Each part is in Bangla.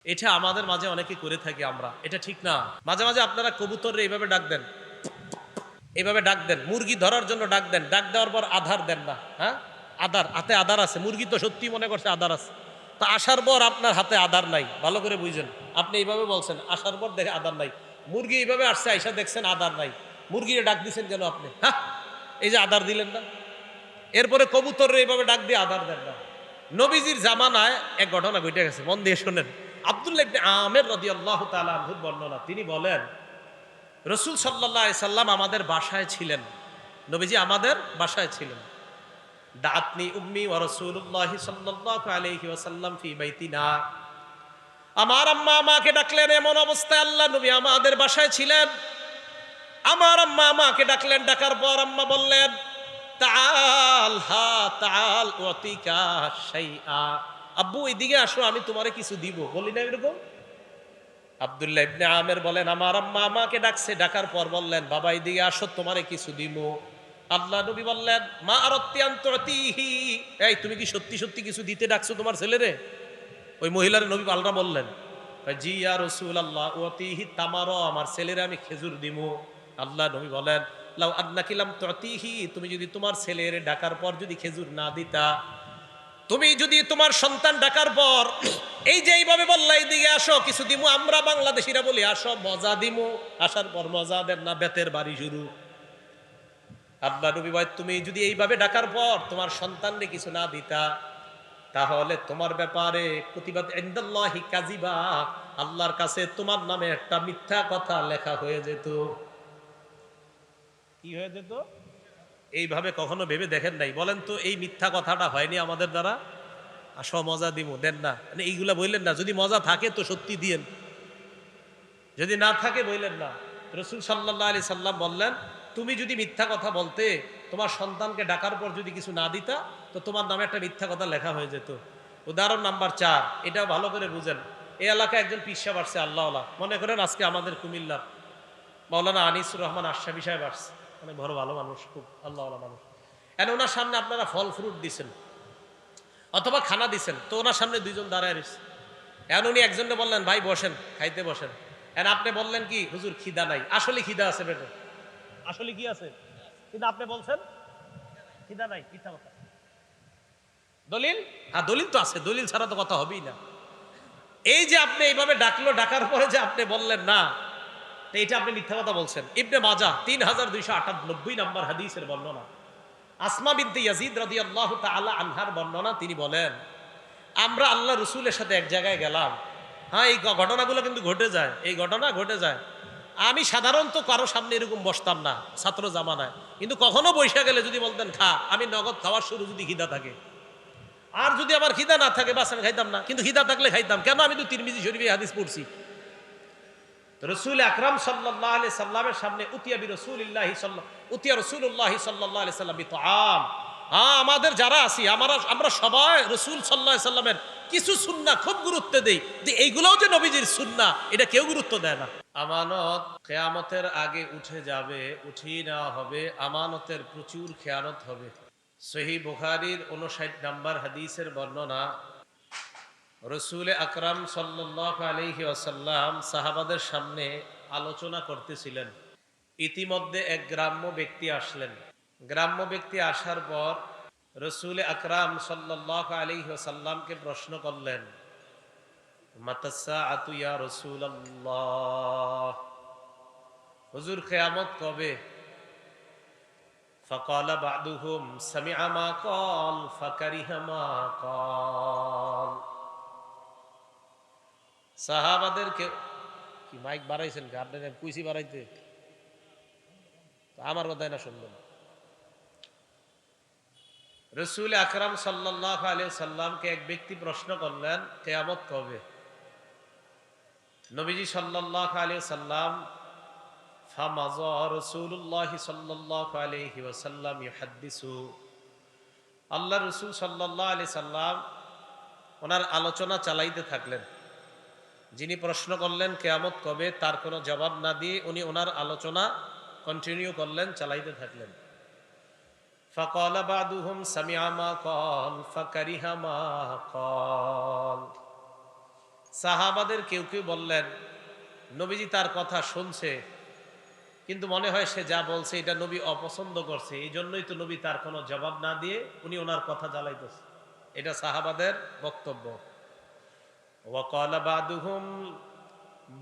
এটা আমাদের মাঝে অনেকে করে থাকি আমরা, এটা ঠিক না। মাঝে মাঝে আপনারা কবুতররে এইভাবে ডাক দেন, এইভাবে ডাক দেন, মুরগি ধরার জন্য ডাক দেন, ডাক দেওয়ার পর আধার দেন না। হ্যাঁ, আধার, হাতে আধার আছে, মুরগি তো সত্যি মনে করছে আধার আছে, তা আসার পর আপনার হাতে আধার নাই, ভালো করে বুঝেন। আপনি এইভাবে বলছেন, আসার পর দেখে আধার নাই, মুরগি এইভাবে আসছে, আইসা দেখছেন আধার নাই, মুরগিরে ডাক দিচ্ছেন কেন আপনি? হ্যাঁ, এই যে আধার দিলেন না। এরপরে কবুতররে এইভাবে ডাক দিয়ে আধার দেন না। নবীজির জামানায় এক ঘটনা ঘটে গেছে, মন দিয়ে শোনেন। আব্দুল্লাহ ইবনে আমের রাদিয়াল্লাহু তাআলা আনহুর বর্ণনা, তিনি বলেন রাসূল সাল্লাল্লাহু আলাইহি সাল্লাম আমাদের বাসায় ছিলেন, নবীজি আমাদের বাসায় ছিলেন। দাআতনি উম্মি ওয়া রাসূলুল্লাহি সাল্লাল্লাহু আলাইহি ওয়াসাল্লাম ফি বাইতিনা, আমার আম্মা আমাকে ডাকলেন এমন অবস্থায়, আল্লাহ নবী আমাদের বাসায় ছিলেন। আমার আম্মা আমাকে ডাকলেন, ডাকার পর আম্মা বললেন তাআল হা তাআল উতিকা শাইআ, আব্বু এদিকে আসো, আমি তোমারে কিছু দিব, বলি না এরকম? আব্দুল্লাহ ইবনে আমের বলেন আমার আম্মা আমাকে ডাকছে, ডাকার পর বললেন বাবা এদিকে আসো, তোমারে কিছু দিব। আল্লাহ নবী বললেন মা আরাত্তি আন তুতিহি, এই তুমি কি সত্যি সত্যি কিছু দিতে ডাকছো তোমার ছেলেরে? ওই মহিলার নবী পাল্টা বললেন জি ইয়া রাসূলুল্লাহ উতিহি তামারা, আমার ছেলেরে আমি খেজুর দিমু। আল্লাহ নবী বলেন লাউ আন্নাকি লাম তুতিহি, তুমি যদি তোমার ছেলের ডাকার পর যদি খেজুর না দিতা, তুমি যদি তোমার সন্তান ডাকার পর এই যে এইভাবে বললা এইদিকে আসো কিছু দিমু, আমরা বাংলাদেশিরা বলি আসো মজা দিমু, আসার পর মজা দেন না, বেতের বাড়ি শুরু। আল্লাহ নবী ভাই তুমি যদি এইভাবে ডাকার পর তোমার সন্তানকে কিছু না দিতা, তাহলে তোমার ব্যাপারে প্রতিবাদ ইনদাল্লাহি কাযিবা, আল্লাহর কাছে তোমার নামে একটা মিথ্যা কথা লেখা হয়ে যেত। কি হয়ে যেত? এইভাবে কখনো ভেবে দেখেন নাই? বলেন তো এই মিথ্যা কথাটা হয়নি আমাদের দ্বারা? আসো মজা দিব, দেন না, মানে এইগুলা বললেন না। যদি মজা থাকে তো সত্যি দিয়েন, যদি না থাকে বললেন না। রসুল সাল্লাল্লাহু আলাইহি সাল্লাম বললেন তুমি যদি মিথ্যা কথা বলতে, তোমার সন্তানকে ডাকার পর যদি কিছু না দিতা, তো তোমার নামে একটা মিথ্যা কথা লেখা হয়ে যেত। উদাহরণ নাম্বার 4, এটাও ভালো করে বুঝেন। এই এলাকায় একজন পীর সাহেব আসছে, আল্লাহওয়ালা, মনে করেন আজকে আমাদের কুমিল্লার মাওলানা আনিসুর রহমান আশরাফি সাহেব আসছে, মানে বড় ভালো মানুষ, খুব আল্লাহওয়ালা মানুষ। এখন ওনার সামনে আপনারা ফল ফ্রুট দিছেন অথবা খানা দিছেন, তো ওনার সামনে দুইজন দাঁড়ায় রয়েছে। এখন উনি একজনকে বললেন ভাই বসেন, খাইতে বসেন। এখন আপনি বললেন কি হুজুর খিদা নাই, আসলে খিদা আছে পেটে, আসলে কি আছে, কিন্তু আপনি বলছেন খিদা নাই, মিথ্যা কথা। দলিল? হ্যাঁ দলিল তো আছে, দলিল ছাড়া তো কথা হবেই না। এই যে আপনি এইভাবে ডাকলো, ডাকার পরে যে আপনি বললেন না, তো এটা আপনি মিথ্যা কথা বলছেন। ইবনে মাজাহ 3298 নম্বর হাদিসের বর্ণনা, আসমা বিনতে ইয়াজিদ রাদিয়াল্লাহু তাআলা আনহার বর্ণনা, তিনি বলেন আমরা আল্লাহ রসুলের সাথে এক জায়গায় গেলাম। হ্যাঁ এই ঘটনাগুলো কিন্তু ঘটে যায়, এই ঘটনা ঘটে যায়। আমি সাধারণত কারো সামনে এরকম বসতাম না ছাত্র জামানায়, কিন্তু কখনো বৈশা গেলে যদি বলতেন খা, আমি নগদ খাওয়ার শুরু, যদি খিদা থাকে। আর যদি আমার খিদা না থাকে বাস আমি খাইতাম না, কিন্তু খিদা থাকলে খাইতাম। কেন? আমি তো তিরমিজি শরীফে হাদিস পড়ছি। রসুল আকরাম সাল্লাল্লাহু আলাইহি সাল্লামের সামনে উতিয়া রাসূলুল্লাহি সাল্লাল্লাহু আলাইহি সাল্লাম বিতআম। হ্যাঁ আমাদের যারা আছি আমরা সবাই রসুল সাল্লাল্লাহু আলাইহি সাল্লামের কিছু সুন্নাহ খুব গুরুত্ব দেই, যে এইগুলোও যে নবীজির সুন্নাহ এটা কেউ গুরুত্ব দেয় না। আমানত কিয়ামতের আগে উঠে যাবে, উঠিয়ে নেওয়া হবে, আমানতের প্রচুর খেয়ানত হবে। সহিহ বুখারীর 59 নম্বর হাদিসের বর্ণনা, রসুল আকরাম সাল্লাল্লাহু আলাইহি ওয়াসাল্লাম সাহাবাদের সামনে আলোচনা করতেছিলেন। ইতিমধ্যে এক গ্রাম্য ব্যক্তি আসলেন। গ্রাম্য ব্যক্তি আসার পর রসুল আকরাম সাল্লাল্লাহু আলাইহি ওয়াসাল্লামকে প্রশ্ন করলেন মাতাসসাআতু ইয়া রাসূলুল্লাহ, হুজুর কিয়ামত কবে? ফাকালা বা'দুহুম সামি'a মা ক্বাল ফাকারিহা মা ক্বাল। সাহাবাদেরকে কি মাইক বাড়াইছেন? আপনার কুইসি বাড়াইতে, আমার কথাই না শুনবেন। রসুল আকরাম সাল্লাল্লাহু আলাইহি সাল্লামকে এক ব্যক্তি প্রশ্ন করলেন কিয়ামত কবে? নবীজি সাল্লাল্লাহু আলাইহি সাল্লাম ফামাযা রাসূলুল্লাহ সাল্লাল্লাহু আলাইহি ওয়াসাল্লাম ইউহাদ্দিসু, আল্লাহ রসুল সাল্লাল্লাহু আলাইহি সাল্লাম ওনার আলোচনা চালাইতে থাকলেন। যিনি প্রশ্ন করলেন কিয়ামত কবে, তার কোনো জবাব না দিয়ে উনি ওনার আলোচনা কন্টিনিউ করলেন, চালাইতে থাকলেন। ফাকালা বা'দুহুম সামি'a মা ক্বাল ফাকারিহা মা ক্বাল। সাহাবাদের কেউ কেউ বললেন, নবীজি তার কথা শুনছে, কিন্তু মনে হয় সে যা বলছে এটা নবী অপছন্দ করছে, এই জন্যই তো নবী তার কোনো জবাব না দিয়ে উনি ওনার কথা জ্বালাইতেছে। এটা সাহাবাদের বক্তব্য। ওয়াকালা বাদুহুম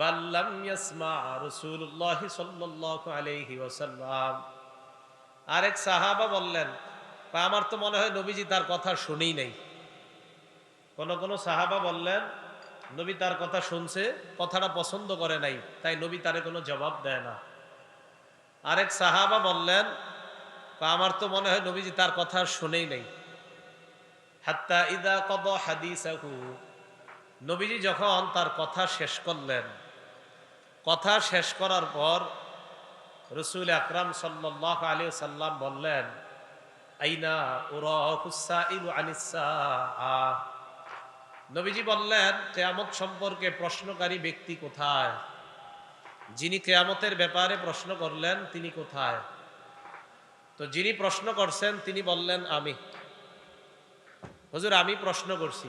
বাল্লাম ইয়াসমা রাসূলুল্লাহ সাল্লাল্লাহু আলাইহি ওয়াসাল্লাম। আরেক সাহাবা বললেন, আমার তো মনে হয় নবীজি তার কথা শুনেই নাই। কোন সাহাবা বললেন, নবী তার কথা শুনছে, কথাটা পছন্দ করে নাই, তাই নবী তারে কোনো জবাব দেয় না। আরেক সাহাবা বললেন, আমার তো মনে হয় নবীজি তার কথা শুনেই নাই। হাত্তা ইদা কদা হাদিসাহু, নবীজি যখন তার কথা শেষ করলেন, কথা শেষ করার পর রাসূল আকরাম সাল্লাল্লাহু আলাইহি সাল্লাম বললেন, আইনা উরাহুস সাইলু আনিস সাআ। নবীজি বললেন, কিয়ামত সম্পর্কে প্রশ্নকারী ব্যক্তি কোথায়? যিনি কিয়ামতের ব্যাপারে প্রশ্ন করলেন তিনি কোথায়? তো যিনি প্রশ্ন করছেন তিনি বললেন, আমি। হুজুর, আমি প্রশ্ন করছি।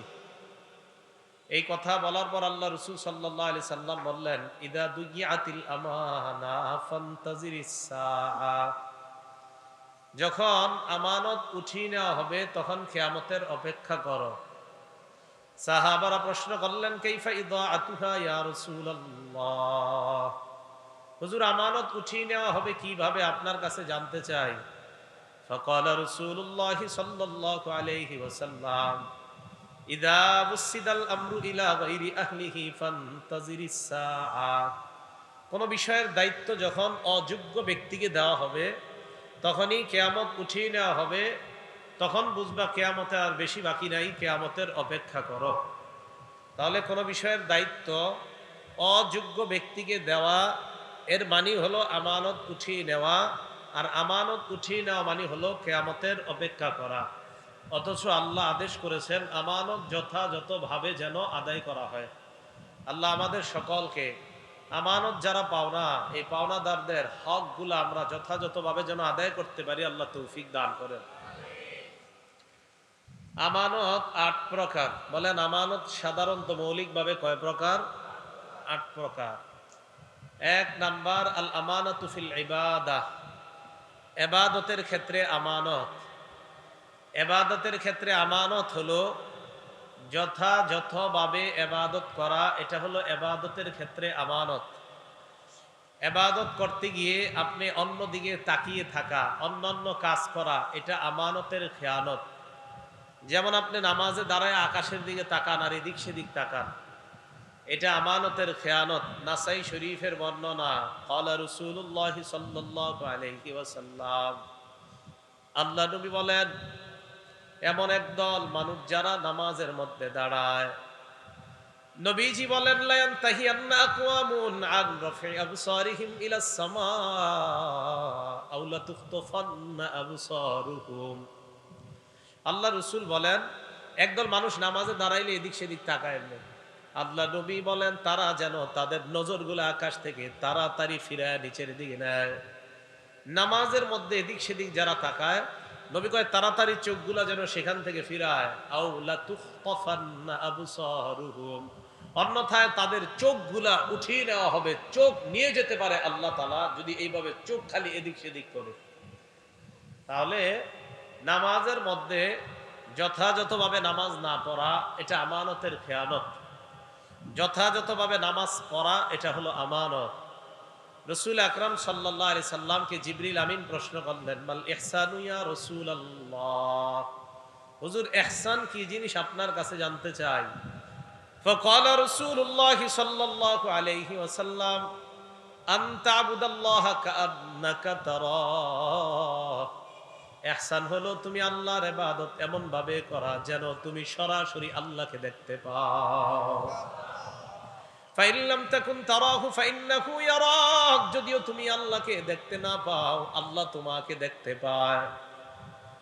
এই কথা বলার পর আল্লাহ রাসূল সাল্লাল্লাহু আলাইহি সাল্লাম বললেন, ইদা দুইয়াতিল আমানা ফান্তাজিরিস সাআ। যখন আমানত উঠিয়ে নেওয়া হবে তখন কিয়ামতের অপেক্ষা করো। সাহাবারা প্রশ্ন করলেন, কাইফা ইদাআতুহা ইয়া রাসূলুল্লাহ। হুজুর, আমানত উঠিয়ে নেওয়া হবে কিভাবে, আপনার কাছে জানতে চাই। ফাকালা রাসূলুল্লাহ সাল্লাল্লাহু আলাইহি ওয়াসাল্লাম, ইদা বুসিদাল আমরু ইলা গায়রি আহলিহি ফান্তাজিরিস সাআ। কোন বিষয়ের দায়িত্ব যখন অযোগ্য ব্যক্তিকে দেওয়া হবে তখনই কিয়ামত উঠিয়ে নেওয়া হবে, তখন বুঝবা কিয়ামতে আর বেশি বাকি নাই, কিয়ামতের অপেক্ষা করো। তাহলে কোনো বিষয়ের দায়িত্ব অযোগ্য ব্যক্তিকে দেওয়া, এর মানে হলো আমানত উঠিয়ে নেওয়া, আর আমানত উঠিয়ে নেওয়া মানে হলো কিয়ামতের অপেক্ষা করা। অথচ আল্লাহ আদেশ করেছেন আমানত যথাযথভাবে যেন আদায় করা হয়। আল্লাহ আমাদের সকলকে আমানত যারা পাওনা, এই পাওনাদারদের হকগুলো আমরা যথাযথভাবে যেন আদায় করতে পারি, আল্লাহ তৌফিক দান করেন। আমানত ৮ প্রকার। বলেন, আমানত সাধারণত মৌলিকভাবে কয় প্রকার? ৮ প্রকার। ১ নাম্বার, আল আমানাতু ফিল ইবাদাহ। ইবাদতের ক্ষেত্রে আমানত। ইবাদতের ক্ষেত্রে আমানত হলো যথাযথভাবে ইবাদত করা, এটা হলো ইবাদতের ক্ষেত্রে আমানত। ইবাদত করতে গিয়ে আপনি অন্যদিকে তাকিয়ে থাকা, অন্যান্য কাজ করা, এটা আমানতের খেয়ানত। যেমন আপনি নামাজে দাঁড়ায় আকাশের দিকে তাকান আর এদিক সেদিক তাকান, এটা আমানতের খেয়ানত। নাসাই শরীফের বর্ণনা, ক্বালা রাসূলুল্লাহ সাল্লাল্লাহু আলাইহি ওয়াসাল্লাম, আল্লাহ নবী বলেন, এমন একদল মানুষ যারা নামাজের মধ্যে দাঁড়ায়, নবীজি বলেন, লা ইয়ানতাহিয়ান্না আকওয়ামুন আন রাফি আবসারিহিম ইলাস সামা আও লা তুখতাফান্না আবসারুহুম। আল্লাহ রসুল বলেন, একদল মানুষ নামাজে দাঁড়াইলে এদিক সেদিক তাকায় না। আল্লাহ নবী বলেন, তারা যেন তাদের নজরগুলো আকাশ থেকে তাড়াতাড়ি ফিরায় নিচের দিকে নেয়। নামাজের মধ্যে এদিক সেদিক যারা তাকায়, নবী কয় তাড়াতাড়ি চোখগুলা যেন সেখান থেকে ফিরায়। আও লা তুখতাফান্না আবসারুহুম, অন্যথায় তাদের চোখগুলা উঠিয়ে নেওয়া হবে, চোখ নিয়ে যেতে পারে আল্লাহ তাআলা যদি এইভাবে চোখ খালি এদিক সেদিক করে। তাহলে নামাজের মধ্যে যথাযথভাবে নামাজ না পড়া, এটা আমানতের খেয়ানত। যথাযথভাবে নামাজ পড়া, এটা হলো আমানত। রাসূল আকরাম সাল্লাল্লাহু আলাইহি সাল্লামকে জিবরিল আমিন প্রশ্ন করলেন, মাল ইহসানু ইয়া রাসূলুল্লাহ। হুজুর, ইহসান কি জিনিস আপনার কাছে জানতে চাই। ফাকালা রাসূলুল্লাহ সাল্লাল্লাহু আলাইহি ওয়াসাল্লাম, আন তা'বুদাল্লাহা কাআন্নাকা তারাহ। ইহসান হলো তুমি আল্লাহর ইবাদত এমন ভাবে করা যেন তুমি সরাসরি আল্লাহকে দেখতে পাও। ফাইন লাম তাকুন তারাহু ফাইন্নাহু ইয়ারাক, যদিও তুমি আল্লাহকে দেখতে না পাও, আল্লাহ তোমাকে দেখতে পায়।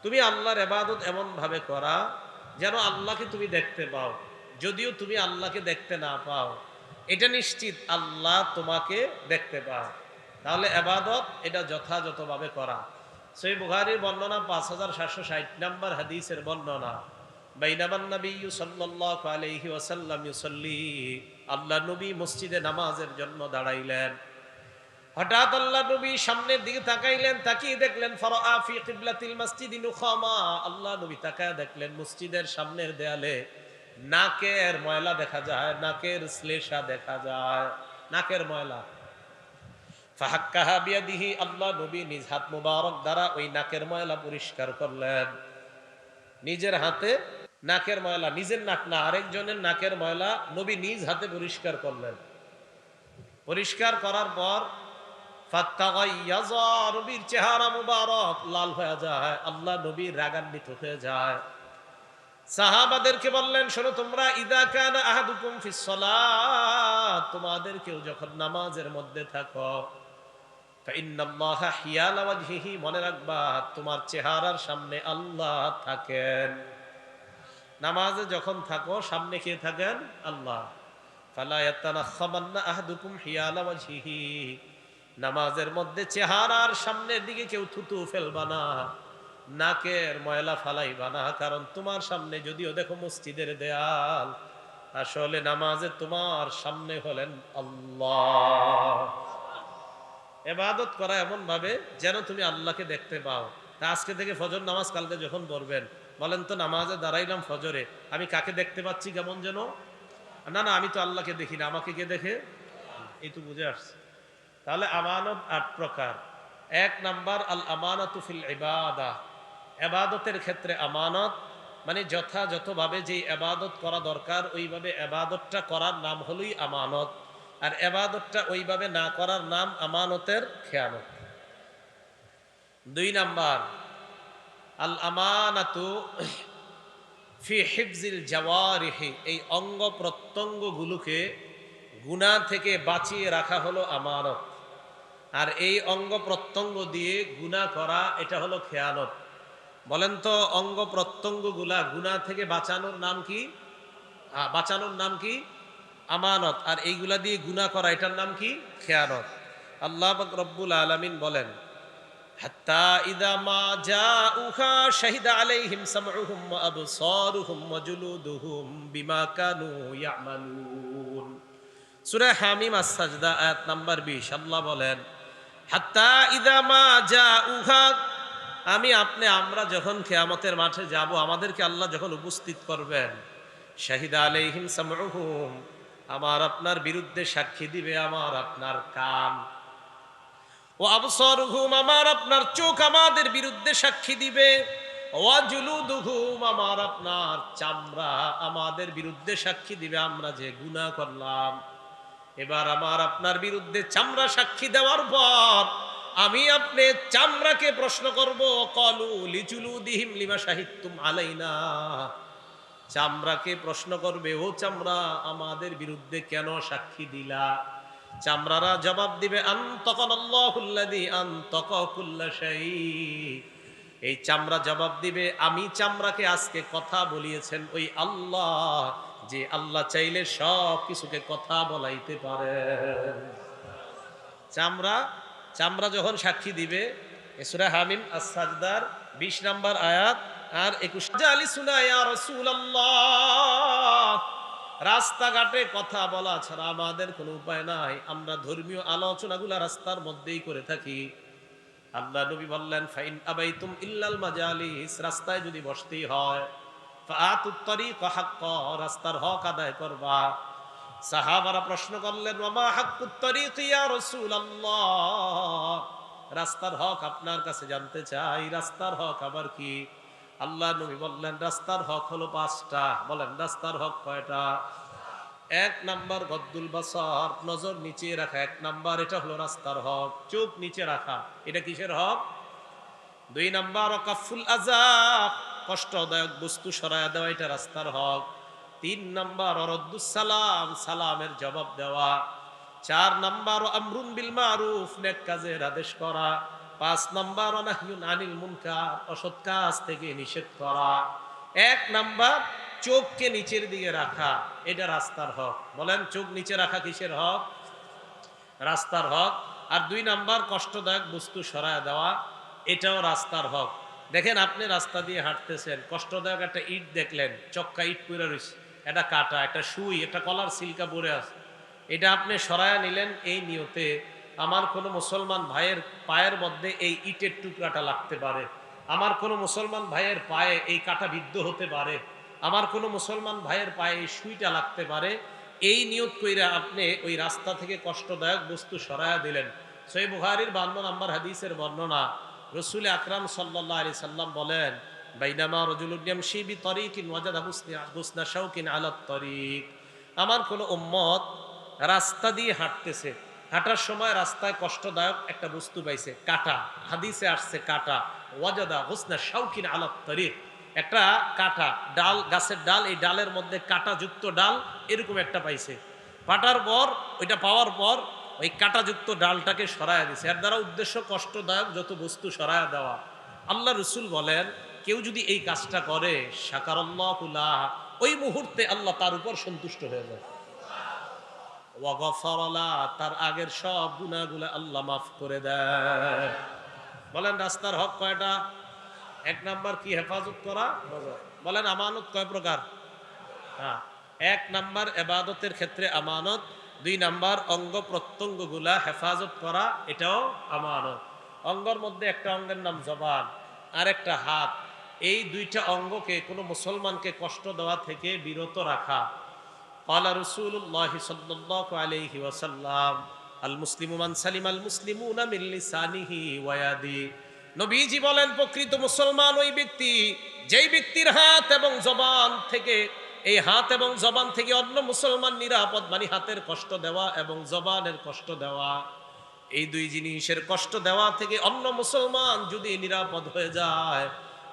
তুমি আল্লাহর ইবাদত এমন ভাবে করা যেন আল্লাহকে তুমি দেখতে পাও, যদিও তুমি আল্লাহকে দেখতে না পাও, এটা নিশ্চিত আল্লাহ তোমাকে দেখতে পায়। তাহলে ইবাদত এটা যথাযথভাবে করা। সহিহ বুখারীর বর্ণনা 5760 নম্বর হাদিসের বর্ণনা, বাইনামান নবী সাল্লাল্লাহু আলাইহি ওয়াসাল্লাম ইউসাল্লি আল্লাহ নবী মসজিদে নামাজের জন্য দাঁড়াইলেন। হঠাৎ আল্লাহ নবী সামনের দিকে তাকাইলেন, তাকিয়ে দেখলেন ফারাআ ফি কিবলাতিল মসজিদি নুখামা। আল্লাহ নবী তাকায় দেখলেন মসজিদের সামনের দেয়ালে নাকের ময়লা দেখা যায়, নাকের শ্লেষা দেখা যায়, নাকের ময়লা। ফাহাক্কাহা বিয়াদিহি, আল্লাহ নবী নিজ হাত মুবারক দ্বারা ওই নাকের ময়লা পরিষ্কার করলেন। নিজের হাতে নাকের ময়লা, নিজের নাক না আরেকজনের নাকের ময়লা নবী নিজ হাতে পরিষ্কার করলেন। পরিষ্কার করার পর ফাত্তাগাইয়াযা, নবীর চেহারা মুবারক লাল হয়ে যায়, আল্লাহ নবী রাগান্বিত হয়ে যায়। সাহাবাদেরকে বললেন, শোনো তোমরা, ইদা কানা আহাদুকুম ফিস সালাত, তোমাদের কেউ যখন নামাজের মধ্যে থাকো, ফাইন্নাল্লাহা হিয়ালা ওয়াজহিহি, মনে রাখবা তোমার চেহারার সামনে আল্লাহ থাকেন। নামাজে যখন থাকো সামনে কে থাকেন? আল্লাহ। ফালা ইয়াতানাখাবান্না আহাদুকুম হিয়ালা ওয়াজহিহি, নামাজের মধ্যে চেহারার সামনের দিকে কেউ থুতু ফেলবা না, নাকের ময়লা ফালাইবা না, কারণ তোমার সামনে যদিও দেখো মসজিদের দেয়াল, আসলে নামাজে তোমার সামনে হলেন আল্লাহ। ইবাদত করা এমন ভাবে যেন তুমি আল্লাহকে দেখতে পাও। তা আজকে থেকে ফজর নামাজ কালকে যখন পড়বেন, বলেন তো নামাজে দাঁড়াইলাম ফজরে, আমি কাকে দেখতে পাচ্ছি কেমন যেন? না না, আমি তো আল্লাহকে দেখি না, আমাকে কে দেখে? এই তো বুঝে আসছে। তাহলে আমানত ৮ প্রকার। ১ নাম্বার আল আমানাতু ফিল ইবাদা, ইবাদতের ক্ষেত্রে আমানত, মানে যথাযথভাবে যেই ইবাদত করা দরকার ওইভাবে ইবাদতটা করার নাম হলোই আমানত, আর ইবাদতটা ওইভাবে না করার নাম আমানতের খেয়ানত। ২ নাম্বার আল আমানাতু ফি হিফজিল জাওয়ারিহি, এই অঙ্গ প্রত্যঙ্গগুলোকে গুনাহ থেকে বাঁচিয়ে রাখা হলো আমানত, আর এই অঙ্গ প্রত্যঙ্গ দিয়ে গুনাহ করা এটা হলো খেয়ানত। বলেন তো অঙ্গ প্রত্যঙ্গগুলা গুনাহ থেকে বাঁচানোর নাম কি? বাঁচানোর নাম কি? আমানত। আর এইগুলা দিয়ে গুনাহ করা এটার নাম কি? খেয়ানত। আল্লাহ পাক রব্বুল আলামিন বলেন, হাত্তা ইদা মা জাউহা শাহিদা আলাইহিম সামউহুম ওয়া আবসারুহুম ওয়া জুলুদুহুম বিমা কানু ইয়ামালুন। সূরা হামিম আস-সাজদা আয়াত নাম্বার ২০। আল্লাহ বলেন, হাত্তা ইদা মা জাউহা, আমরা যখন কিয়ামতের মাঠে যাব, আমাদেরকে আল্লাহ যখন উপস্থিত করবেন, শাহিদা আলাইহিম সামউহুম, আমার আপনার বিরুদ্ধে সাক্ষী দিবে আমার আপনার কান, ওয়া আবসারুহুম, আমার আপনার চোখ আমাদের বিরুদ্ধে সাক্ষী দিবে, ওয়া জুলুদুহুম, আমার আপনার চামড়া আমাদের বিরুদ্ধে সাক্ষী দিবে আমরা যে গুনাহ করলাম। এবার আমার আপনার বিরুদ্ধে চামড়া সাক্ষী দেওয়ার পর আমি আপনি চামড়াকে প্রশ্ন করব, ক্বালু লিজুলুদিহিম লিমা শাহিদতুম আলাইনা, চামড়াকে প্রশ্ন করবে, ও চামড়া আমাদের বিরুদ্ধে কেন সাক্ষী দিলা? চামড়ারা জবাব দিবে, আনতাকানাল্লাহুল্লাযী আনতাকা কুল্লা শাই, এই চামড়া জবাব দিবে, আমি চামড়াকে আজকে কথা বলিয়েছেন ওই আল্লাহ, যে আল্লাহ চাইলে সব কিছুকে কথা বলাইতে পারেন। চামড়া যখন সাক্ষী দিবে, সূরা হামিম আস-সাজদার ২০ নম্বর আয়াত আর ২১। জালিসুনা ইয়া রাসূলুল্লাহ, রাস্তাঘাটে কথা বলা ছাড়া আমাদের কোনো উপায় নাই, আমরা ধর্মীয় আলোচনাগুলো রাস্তার মধ্যেই করে থাকি। আল্লাহ নবী বললেন, ফাইন আবাইতুম ইল্লাল মাজালিস, রাস্তায় যদি বসতেই হয়, ফাআতুত তারিকা হাক্কা, রাস্তার হক আদায় করবা। সাহাবারা প্রশ্ন করলেন, ওয়া মা হাক্কুত তারিক ইয়া রাসূলুল্লাহ, রাস্তার হক আপনার কাছে জানতে চাই, রাস্তার হক আবার কি? আল্লাহ নবী বললেন, রাস্তার হক হলো ৫টা। বলেন রাস্তার হক কয়টা? ১ নাম্বার গদ্দুল বাসার, নজর নিচে রাখা, ১ নাম্বার এটা হলো রাস্তার হক। চোখ নিচে রাখা, এটা কিসের হক? ২ নাম্বার কাফুল আযা, কষ্টদায়ক বস্তু সরায়া দেওয়া, এটা রাস্তার হক। ৩ নাম্বার রদ্দুস সালাম, সালামের জবাব দেওয়া। ৪ নাম্বার আমরুন বিল মারুফ, নেক কাজের আদেশ করা। ৫ নাম্বার নাহয়ুন আনিল মুনকার, অসৎ কাজ থেকে নিষেধ করা। ১ নাম্বার চোখকে নিচের দিকে রাখা, এটা রাস্তার হক। বলেন চোখ নিচে রাখা কিসের হক? রাস্তার হক। আর ২ নাম্বার কষ্টদায়ক বস্তু সরায় দেওয়া, এটাও রাস্তার হক। দেখেন আপনি রাস্তা দিয়ে হাঁটতেছেন, কষ্টদায়ক একটা ইট দেখলেন, চক্কা ইট পুরা রয়েছে, একটা কাটা, একটা সুই, একটা কলার সিল্কা পরে আছে, এটা আপনি সরায়া নিলেন এই নিয়তে আমার কোনো মুসলমান ভাইয়ের পায়ের মধ্যে এই ইটের টুকরাটা লাগতে পারে, আমার কোনো মুসলমান ভাইয়ের পায়ে এই কাটা বিদ্ধ হতে পারে, আমার কোনো মুসলমান ভাইয়ের পায়ে এই সুইটা লাগতে পারে, এই নিয়ত কইরা আপনি ওই রাস্তা থেকে কষ্টদায়ক বস্তু সরায়া দিলেন। সহিহ বুখারীর 52 নম্বর হাদিসের বর্ণনা, রসুল আকরাম সাল্লাল্লাহু আলাইহি সাল্লাম বলেন, বাইনামা রাজুলুন ইয়ামশি বিতরিকিন ওয়াজাদা হুসনা শাওকিন আলাত তরিক, আমার কোন উম্মত রাস্তা দিয়ে হাঁটতেছে, হাঁটার সময় রাস্তায় কষ্টদায়ক একটা বস্তু পাইছে, কাটা, হাদিসে আসছে কাটা, ওয়াজাদা হুসনা শাওকিন আলাত তরিক, একটা কাটা ডাল, গাছের ডাল, এই ডালের মধ্যে কাটাযুক্ত ডাল এরকম একটা পাইছে, পাটার পর ওইটা পাওয়ার পর ওই কাটাযুক্ত ডালটাকে সরায়া দিছে, এর দ্বারা উদ্দেশ্য কষ্টদায়ক যত বস্তু সরায়া দেওয়া। আল্লাহ রসুল বলেন কেউ যদি এই কাজটা করে শাকারাল্লাহু লাহ, ওই মুহূর্তে আল্লাহ তার উপর সন্তুষ্ট হয়ে যায়, ওয়া গফারা লাহ, তার আগের সব গুনাহগুলো আল্লাহ মাফ করে দেয়। বলেন রাস্তার হক কয়টা? এক নাম্বার কি? হেফাজত করা। বলেন আমানত কয় প্রকার? হ্যাঁ, এক নাম্বার ইবাদতের ক্ষেত্রে আমানত, দুই নাম্বার অঙ্গ প্রত্যঙ্গ গুলা হেফাজত করা, এটাও আমানত। অঙ্গের মধ্যে একটা অঙ্গের নাম জবান, আর একটা হাত, এই দুইটা অঙ্গকে কোনো মুসলমানকে কষ্ট দেওয়া থেকে বিরত রাখা। ক্বালা রাসূলুল্লাহ সাল্লাল্লাহু আলাইহি ওয়াসাল্লাম, আল মুসলিমু মান সালিমাল মুসলিমুনা মিন লিসানিহি ওয়া ইয়াদি, নবীজি বলেন প্রকৃত মুসলমান ওই ব্যক্তি যেই ব্যক্তির হাত এবং জবান থেকে, এই হাত এবং জবান থেকে অন্য মুসলমান নিরাপদ, মানে হাতের কষ্ট দেওয়া এবং জবানের কষ্ট দেওয়া, এই দুই জিনিসের কষ্ট দেওয়া থেকে অন্য মুসলমান যদি নিরাপদ হয়ে যায়,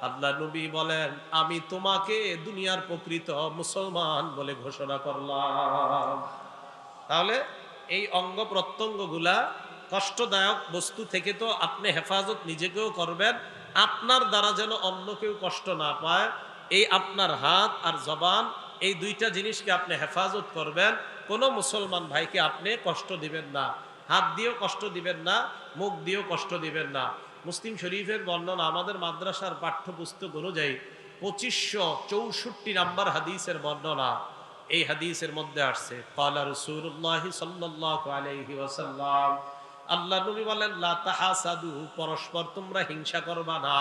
আল্লাহ নবী বলেন আমি তোমাকে দুনিয়ার প্রকৃত মুসলমান বলে ঘোষণা করলাম। তাহলে এই অঙ্গ প্রত্যঙ্গ গুলা কষ্টদায়ক বস্তু থেকে তো আপনি হেফাজত নিজেকেও করবেন, আপনার দ্বারা যেন অন্য কেউ কষ্ট না পায়, এই আপনার হাত আর জবান, এই দুইটা জিনিসকে আপনি হেফাজত করবেন। কোনো মুসলমান ভাইকে আপনি কষ্ট দিবেন না, হাত দিয়েও কষ্ট দিবেন না, মুখ দিয়েও কষ্ট দিবেন না। মুসলিম শরীফের বর্ণনা, আমাদের মাদ্রাসার পাঠ্যপুস্তক অনুযায়ী 2564 নাম্বার হাদিসের বর্ণনা, এই হাদিসের মধ্যে আসছে ক্বালা রাসূলুল্লাহ সাল্লাল্লাহু আলাইহি ওয়াসাল্লাম, আল্লাহ নবী বলেন লা তাহাসাদু, পরস্পর তোমরা হিংসা করবা না,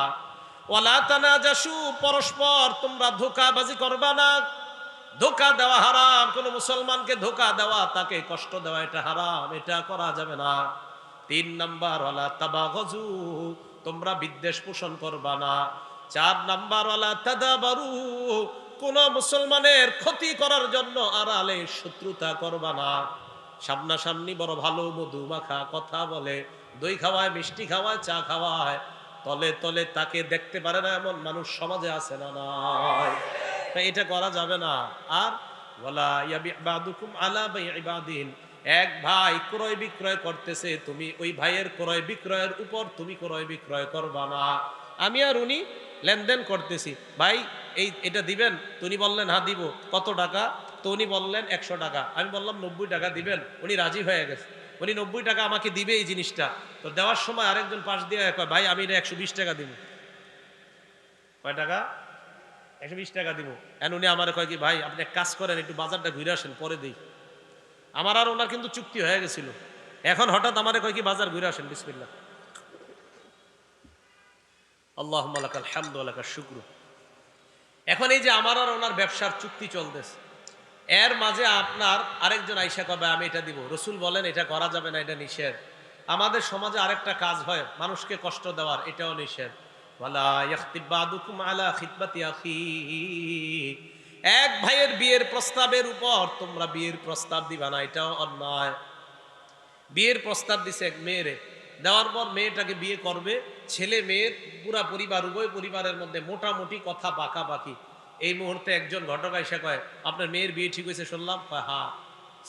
ওয়ালা তানাজাসু, পরস্পর তোমরা ধোঁকাবাজি করবা না। ধোঁকা দেওয়া হারাম, কোন মুসলমানকে ধোঁকা দেওয়া, তাকে কষ্ট দেওয়া, এটা হারাম, এটা করা যাবে না। 3 নাম্বার ওয়ালা তাবাগজু, তোমরা বিদ্বেষ পোষণ করবা না। 4 নাম্বার ওয়ালা তাদাবারু, কোন মুসলমানের ক্ষতি করার জন্য আড়ালে শত্রুতা করবা না। সামনাসামনি বড় ভালো মধু মাখা কথা বলে, দই খাওয়ায়, মিষ্টি খাওয়ায়, চা খাওয়ায়, তলে তলে তাকে দেখতে পারে না এমন মানুষ সমাজে আছে না নাই? এটা করা যাবে না। আর ওয়ালা ইয়াবি বাদুকুম আলা বাই'i বাদিন, এক ভাই ক্রয় বিক্রয় করতেছে, তুমি ওই ভাইয়ের ক্রয় বিক্রয়ের উপর তুমি ক্রয় বিক্রয় করবা না। আমি আর উনি লেনদেন করতেছি, ভাই এই এটা দিবেন, তুমি বললেন হ্যাঁ দিব, কত টাকা? তো উনি বললেন 100 টাকা, আমি বললাম 90 টাকা দিবেন, উনি রাজি হয়ে গেছে, উনি 90 টাকা আমাকে দিবে এই জিনিসটা। তো দেওয়ার সময় আরেকজন পাশ দিয়ে কয় ভাই আমি এটা 120 টাকা দিব। কয় টাকা? 120 টাকা দিব। উনি আমার কয় কি ভাই আপনি এক কাজ করেন, একটু বাজারটা ঘুরে আসেন, পরে দিই। আমার আর ওনার কিন্তু চুক্তি হয়ে গেছিল, এখন হঠাৎ আমারে কয় কি বাজার ঘুরে আসেন, বিসমিল্লাহ, আল্লাহুম্মা লাকাল হামদু ওয়া লাকাশ শুকরু। এখন এই যে আমার আর ওনার ব্যবসার চুক্তি চলতেছে, এর মাঝে আপনার আরেকজন আইসা কবে আমি এটা দিব। রসুল বলেন এটা করা যাবে না, এটা নিষেধ। আমাদের সমাজে আরেকটা কাজ হয় মানুষকে কষ্ট দেওয়ার, এটাও নিষেধ। ওয়ালা ইয়াখতিব বাদুকুম আলা খিতবাতি আখিহি, এক ভাইয়ের বিয়ের প্রস্তাবের উপর তোমরা বিয়ের প্রস্তাব দিবা না, এটাও অন্যায়। বিয়ের প্রস্তাব দিছে এক মেয়েরে, দেওয়ার পর মেয়েটাকে বিয়ে করবে, ছেলে মেয়ের পুরা পরিবার, উভয় পরিবারের মধ্যে মোটামুটি কথা পাকাপাকি। এই মুহূর্তে একজন ঘটক আইসা কয় আপনার মেয়ের বিয়ে ঠিক হয়েছে শুনলাম। কয় হ্যাঁ।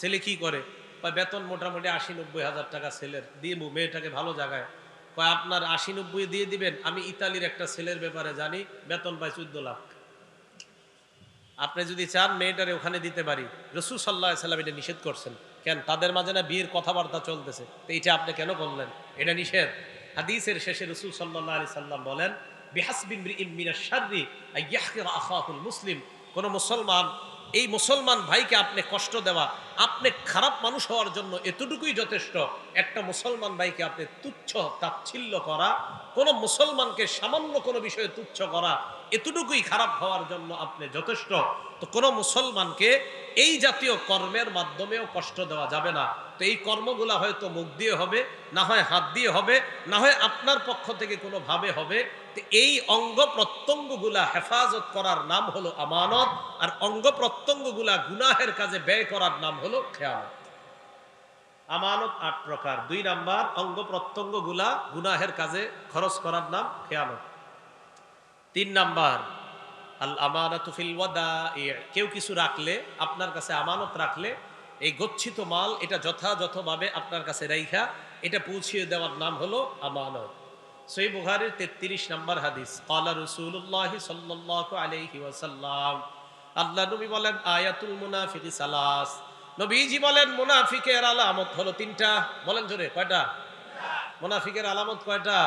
ছেলে কি করে? কয় বেতন মোটামুটি 80-90 হাজার টাকা ছেলের, দিয়ে মেয়েটাকে ভালো জায়গায়। কয় আপনার 80-90 দিয়ে দিবেন, আমি ইতালির একটা ছেলের ব্যাপারে জানি, বেতন পায় 14 লাখ, আপনি যদি চান মেয়েটারে ওখানে দিতে পারি। রাসূল সাল্লাল্লাহু আলাইহি সাল্লাম এটা নিষেধ করছেন। কেন? তাদের মাঝে না বিয়ের কথাবার্তা চলতেছে, তো এটা আপনি কেন করলেন? এটা নিষেধ। হাদিসের শেষে রাসূল সাল্লাল্লাহু আলাইহি সাল্লাম বলেন বিহাসবি ইমরিইন মিনাশ শাররি আইয়াহকিরা আখাহুল মুসলিম, কোন মুসলমান এই মুসলমান ভাইকে আপনি কষ্ট দেওয়া, আপনি খারাপ মানুষ হওয়ার জন্য এতটুকুই যথেষ্ট। একটা মুসলমান ভাইকে আপনি তুচ্ছ তাচ্ছিল্য করা, কোনো মুসলমানকে সামান্য কোনো বিষয়ে তুচ্ছ করা, এতটুকুই খারাপ হওয়ার জন্য আপনি যথেষ্ট। তো কোনো মুসলমানকে এই জাতীয় কর্মের মাধ্যমেও কষ্ট দেওয়া যাবে না। তো এই কর্মগুলা হয়তো মুখ দিয়ে হবে, না হয় হাত দিয়ে হবে, না হয় আপনার পক্ষ থেকে কোনোভাবে হবে। তো এই অঙ্গ প্রত্যঙ্গগুলা হেফাজত করার নাম হলো আমানত, আর অঙ্গ প্রত্যঙ্গগুলা গুনাহের কাজে ব্যয় করার নাম হলো খেয়ানত। আমানত ৮ প্রকার। ২ নাম্বার, অঙ্গ প্রত্যঙ্গগুলা গুনাহের কাজে খরচ করার নাম খেয়ানত। ৩ নাম্বার, আল আমানাতু ফিল ওয়াদাই, কেউ কিছু রাখলে, আপনার কাছে আমানত রাখলে, এই গচ্ছিত মাল এটা যথাযথভাবে আপনার কাছে রাইখা এটা পৌঁছিয়ে দেওয়ার নাম হলো আমানত। সহিহ বুখারীর ৩৩ নম্বর হাদিস, ক্বালা রাসূলুল্লাহ সাল্লাল্লাহু আলাইহি ওয়াসাল্লাম, আল্লাহ নবী বলেন, আয়াতুল মুনাফিকি সালাস, নবীজি বলেন মুনাফিকের আলামত হলো ৩টা। বলেন জোরে, কয়টা? মুনাফিকের আলামত কয়টা?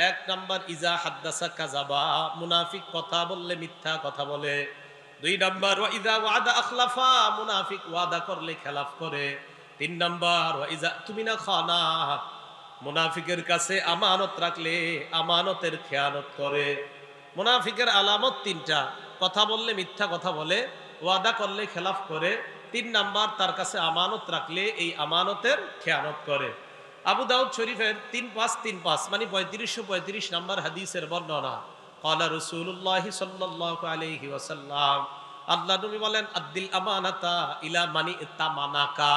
১ নাম্বার, ইজা হাদ্দাসা কাযাবা, মুনাফিক কথা বললে মিথ্যা কথা বলে। ২ নাম্বার, ওয়া ইজা ওয়াদা আখলাফা, মুনাফিক ওয়াদা করলে খেলাফ করে। ৩ নাম্বার, ওয়া ইজা তুমিনা খানা, মুনাফিকের কাছে আমানত রাখলে আমানতের খেয়ানত করে। মুনাফিকের আলামত ৩টা, কথা বললে মিথ্যা কথা বলে, ওয়াদা করলে খেলাফ করে, ৩ নাম্বার তার কাছে আমানত রাখলে এই আমানতের খেয়ানত করে। আবু দাউদ শরীফের ৩৫৩৫ মানে ৩৫৩৫ নাম্বার হাদিসের বর্ণনা, ক্বালা রাসূলুল্লাহ সাল্লাল্লাহু আলাইহি ওয়াসাল্লাম, আল্লাহ নবী বলেন, আদ্দিল আমানাতা ইলা মানি তামানাকা,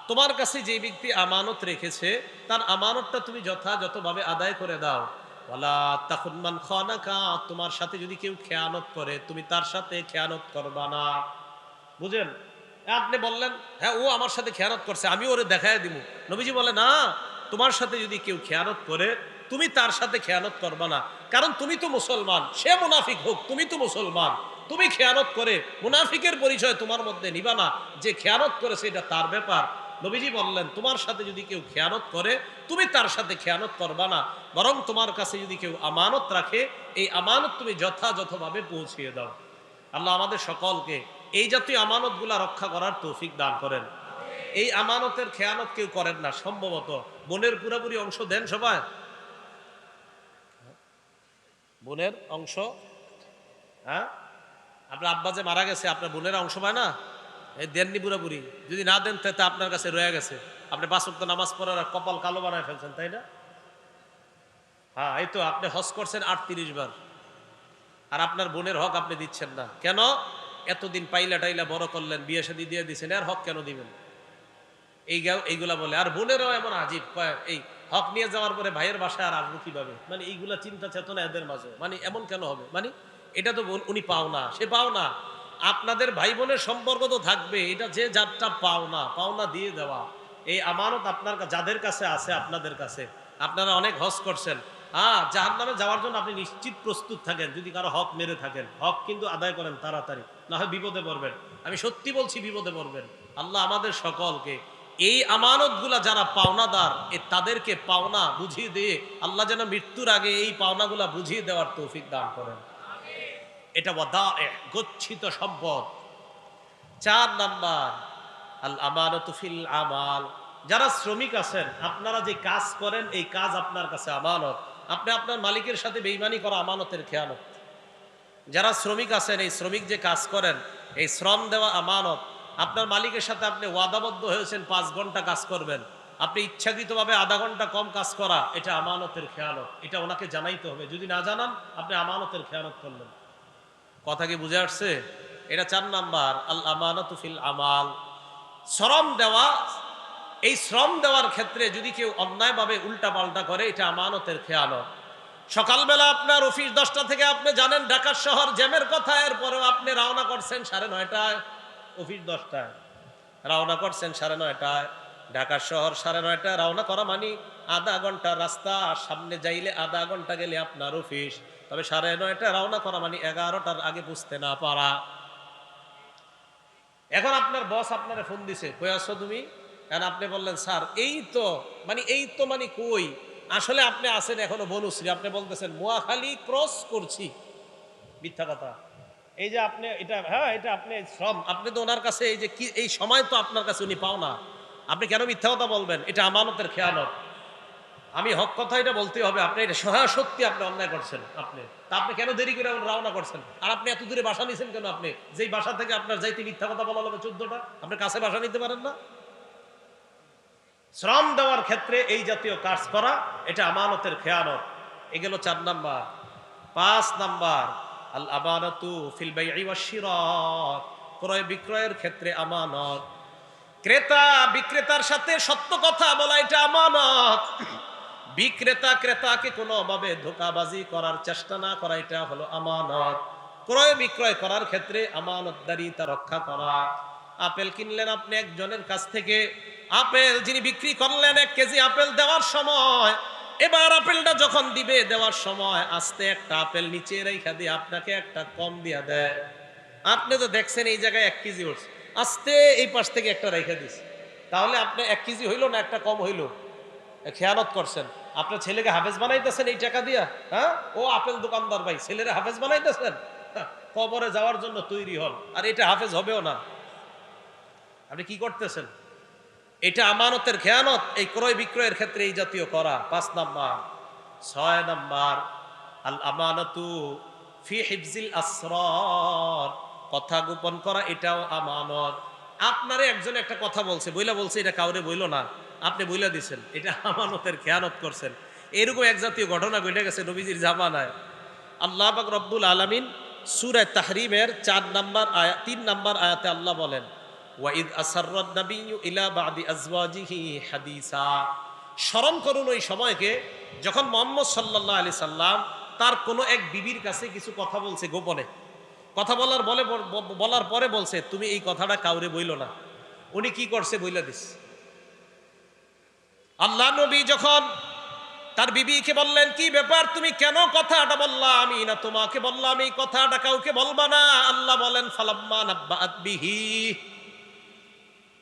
তোমার কাছে যে ব্যক্তি আমানত রেখেছে তার আমানতটা তুমি যথাযথভাবে আদায় করে দাও। ওয়ালা তাখুন মান খানাকা, তোমার সাথে যদি কেউ খেয়ানত করে তুমি তার সাথে খেয়ানত করবা না। বুঝেন? আপনি বললেন, হ্যাঁ ও আমার সাথে খেয়ানত করছে, আমি ওরে দেখায় দিব। নবীজি বলে, না, তোমার সাথে যদি কেউ খেয়ানত করে তুমি তার সাথে খেয়ানত করবা না। কারণ তুমি তো মুসলমান, সে মুনাফিক হোক, তুমি তো মুসলমান। তুমি খেয়ানত করে মুনাফিকের পরিচয় তোমার মধ্যে নিবা না। যে খেয়ানত করেছে এটা তার ব্যাপার। নবীজি বললেন, তোমার সাথে যদি কেউ খেয়ানত করে তুমি তার সাথে খেয়ানত করবা না, বরং তোমার কাছে যদি কেউ আমানত রাখে এই আমানত তুমি যথাযথভাবে পৌঁছিয়ে দাও। আল্লাহ আমাদের সকলকে এই জাতীয় আমানতগুলা রক্ষা করার তৌফিক দান করেন। এই আমানতের খেয়ানত কেউ করেন না সম্ভবত। বোনের পুরোপুরি অংশ দেন সবাই? বোনের অংশ, হ্যাঁ, আপনার আব্বা যে মারা গেছে আপনার বোনের অংশ পায় না, এই দেননি পুরোপুরি। যদি না দেন তাতে আপনার কাছে রয়ে গেছে, আপনি ৫ ওয়াক্ত নামাজ পড়ার কপাল কালো বানায় ফেলছেন, তাই না? হ্যাঁ, এই তো আপনি হজ করছেন ৩৮ বার, আর আপনার বোনের হক আপনি দিচ্ছেন না কেন? এতদিন পাইলা টাইলা বড় করলেন, বিয়ে শাদী দিয়ে দিচ্ছেন, আর হক কেন দিবেন? এইগুলা বলে। আর বোনেরও এমন আজীব, এই হক নিয়ে যাওয়ার পরে ভাইয়ের বাসায় আর আসবো কিভাবে, মানে এইগুলা চিন্তা চেতনা এদের মাঝে, মানে এমন কেন হবে, মানে এটা তো উনি পাও না, সে পাও না। আপনাদের ভাই বোনের সম্পর্ক তো থাকবে, এটা যে যারটা পাওনা, পাওনা দিয়ে দেওয়া। এই আমানত আপনার যাদের কাছে আছে, আপনাদের কাছে, আপনারা অনেক হজ করছেন, হ্যাঁ, জাহান্নামে যাওয়ার জন্য আপনি নিশ্চিত প্রস্তুত থাকেন। যদি কারো হক মেরে থাকেন, হক কিন্তু আদায় করেন তাড়াতাড়ি, না হয় বিপদে পড়বেন। আমি সত্যি বলছি, বিপদে পড়বেন। আল্লাহ আমাদের সকলকে এই আমানতগুলা যারা পাওনাদার তাদেরকে পাওনা বুঝিয়ে দিয়ে আল্লাহ যেন মৃত্যুর আগে এই পাওনাগুলা বুঝিয়ে দেওয়ার তৌফিক দান করেন। এটা গচ্ছিত সম্পদ। ৪ নাম্বার, আল আমানাতু ফিল আমাল, যারা শ্রমিক আছেন, আপনারা যে কাজ করেন এই কাজ আপনার কাছে আমানত। আপনি আপনার মালিকের সাথে বেঈমানি করা আমানতের খেয়ানত। যারা শ্রমিক আছেন, এই শ্রমিক যে কাজ করেন এই শ্রম দেওয়া আমানত। আপনার মালিকের সাথে আপনি ওয়াদাবদ্ধ হয়েছেন ৫ ঘন্টা কাজ করবেন, আপনি ইচ্ছাকৃতভাবে আধা ঘন্টা কম কাজ করা, এটা আমানতের খেয়ানত। এটা ওনাকে জানাইতে হবে, যদি না জানান আপনি আমানতের খেয়ানত করলেন। কথা কি বুঝে আসছে? এটা ৪ নাম্বার, আল আমানাতু ফিল আমাল, শ্রম দেওয়া। এই শ্রম দেওয়ার ক্ষেত্রে যদি কেউ অন্যায়ভাবে উল্টা পাল্টা করে এটা আমানতের খেয়ানত। সকালবেলা আপনার অফিস ১০টা থেকে, আপনি জানেন ঢাকা শহর জ্যামের কথা, এরপরেও আপনি রওনা করছেন ৯:৩০, অফিস ১০টায়, রওনা করছেন ৯:৩০, ঢাকা শহর ৯:৩০ রওনা করা মানে আধা ঘন্টা রাস্তা, সামনে যাইলে আধা ঘন্টা গেলে আপনার অফিস। তবে ৯:৩০ রওনা করা মানে ১১টার আগে বুঝতে না পারা। এখন আপনার বস আপনারে ফোন দিছে, কই আছো তুমি? কারণ আপনি বললেন, স্যার এই তো মানে কই, আসলে আপনি আছেন এখনো বনুশ্রী, আপনি বলতেছেন মোয়াখালী ক্রস করছি। মিথ্যা কথা। এই যে আপনি এটা, হ্যাঁ এটা আপনি শ্রম, আপনি তো ওনার কাছে এই যে কি এই সময় তো আপনার কাছে উনি পাও না, আপনি কেন মিথ্যা কথা বলবেন? এটা আমানতের খেয়ানত। আমি হক কথা এটা বলতেই হবে। আপনি এটা সত্যি আপনি অন্যায় করছেন। আপনি তা আপনি কেন দেরি করে রওনা করছেন? আর আপনি এত দূরে বাসা নিছেন কেন? আপনি যেই বাসা থেকে আপনার যাইতে মিথ্যা কথা বলা হবে 14টা, আপনি কাছে বাসা নিতে পারেন না? শ্রম দেওয়ার ক্ষেত্রে এই জাতীয় কাজ করা এটা আমানতের খেয়ানত। এগুলো 4 নাম্বার। 5 নাম্বার আল আমানাতু ফিল বাই'i ওয়াশ শিরা, ক্রয় বিক্রয়ের ক্ষেত্রে আমানত। ক্রেতা বিক্রেতার সাথে সত্য কথা বলা এটা আমানত। বিক্রেতা ক্রেতাকে কোনোভাবে ধোঁকাবাজি করার চেষ্টা না করা এটা হলো আমানত। ক্রয় বিক্রয় করার ক্ষেত্রে আমানতদারিতা রক্ষা করা। আপেল কিনলেন আপনি একজনের কাছ থেকে, আপেল যিনি বিক্রি করলেন 1 কেজি আপেল দেওয়ার সময়, এবার আপেলটা যখন দিবে দেওয়ার সময় আস্তে একটা আপেল নিচে রেখা দিয়ে আপনাকে একটা কম দিয়া দেয়। আপনি তো দেখছেন এই জায়গায় 1 কেজি উঠছে, আস্তে এই পাশ থেকে একটা রেখা দিছে, তাহলে আপনি 1 কেজি হইলো না একটা কম হইলো? খেয়ানত করছেন। আপনার ছেলেকে হাফেজ বানাইতেছেন এই টাকা দিয়া। হ্যাঁ, ও আপেল দোকানদার ভাই, ছেলেরা হাফেজ বানাইতেছেন। কবরে যাওয়ার জন্য তৈরি হন, আর এটা হাফেজ হবেও না। আপনি কি করতেছেন? এটা আমানতের খেয়ানত। এই ক্রয় বিক্রয়ের ক্ষেত্রে এই জাতীয় করা 5 নাম্বার। 6 নাম্বার আল আমানাতু ফি হিফজিল আসরার, কথা গোপন করা এটাও আমানত। আপনারে একজন একটা কথা বলছে, বলছে এটা কাউরে বইলো না, আপনি বইলা দিছেন, এটা আমানতের খেয়ানত করছেন। এরকম এক জাতীয় ঘটনা ঘটে গেছে নবীজির জামানায়। আল্লাহ পাক রব্বুল আলামিন সূরা তাহরিমের 4 নাম্বার আয়াত 3 নাম্বার আয়াতে আল্লাহ বলেন, ওয়াইদ আসাররান নাবিয়্যু ইলা বাদি আজওয়াজিহি হাদিসা। স্মরণ করুন ওই সময়কে যখন মুহাম্মদ সাল্লাল্লাহু আলাইহি সাল্লাম তার কোনো এক বিবির কাছে কিছু কথা বলছে গোপনে। কথা বলার পরে বলছে, তুমি এই কথাটা কাউরে বইলো না। উনি কি করছে? বইলা দিস। আল্লাহ নবী যখন তার বিবিকে বললেন, কি ব্যাপার, তুমি কেন কথাটা বললা? আমি না তোমাকে বললাম এই কথাটা কাউকে বলবা না। আল্লাহ বলেন, ফালাম্মা নাব্বাআত বিহি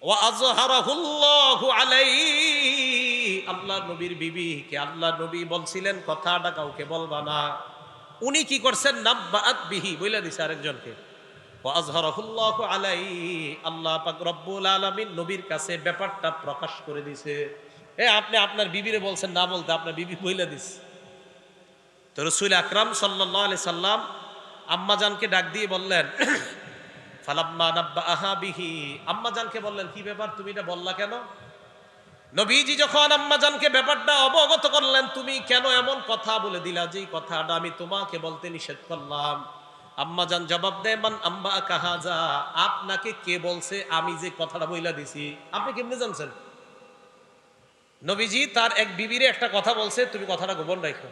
ওয়া আযহারাহুল্লাহু আলাইহি। আল্লাহ নবীর বিবিকে আল্লাহ নবী বলছিলেন কথাটা কাউকে বলবা না। উনি কি করছেন? নাব্বাআত বিহি, বইলা দিছে আরেকজনকে। ওয়া আযহারাহুল্লাহু আলাইহি, আল্লাহ পাক রব্বুল আলামিন নবীর কাছে ব্যাপারটা প্রকাশ করে দিছে। আপনি আপনার বিবিরে বলছেন না বলতে, আপনার বিবি বইলা দিস। তো রাসূল আকরাম সাল্লাল্লাহু আলাইহি সাল্লাম আম্মাজানকে ডাক দিয়ে বললেন, ফালাম্মা নাব্বাআহা বিহি, আম্মাজানকে বললেন, কি ব্যাপার, তুমি এটা বললা কেন? নবীজি যখন আম্মাজানকে ব্যাপারটা অবগত করলেন, তুমি কেন এমন কথা বলে দিলা যেই কথাটা আমি তোমাকে বলতে নিষেধ করলাম? আম্মাজান জবাব দেয়, মান আম্বাআকা হাযা, আপনাকে কে বলছে আমি যে কথাটা বইলা দিছি? আপনি কেমনে জানছেন? নবীজি তার এক বিবিরে একটা কথা বলছে, তুমি কথাটা গোপন রাখো।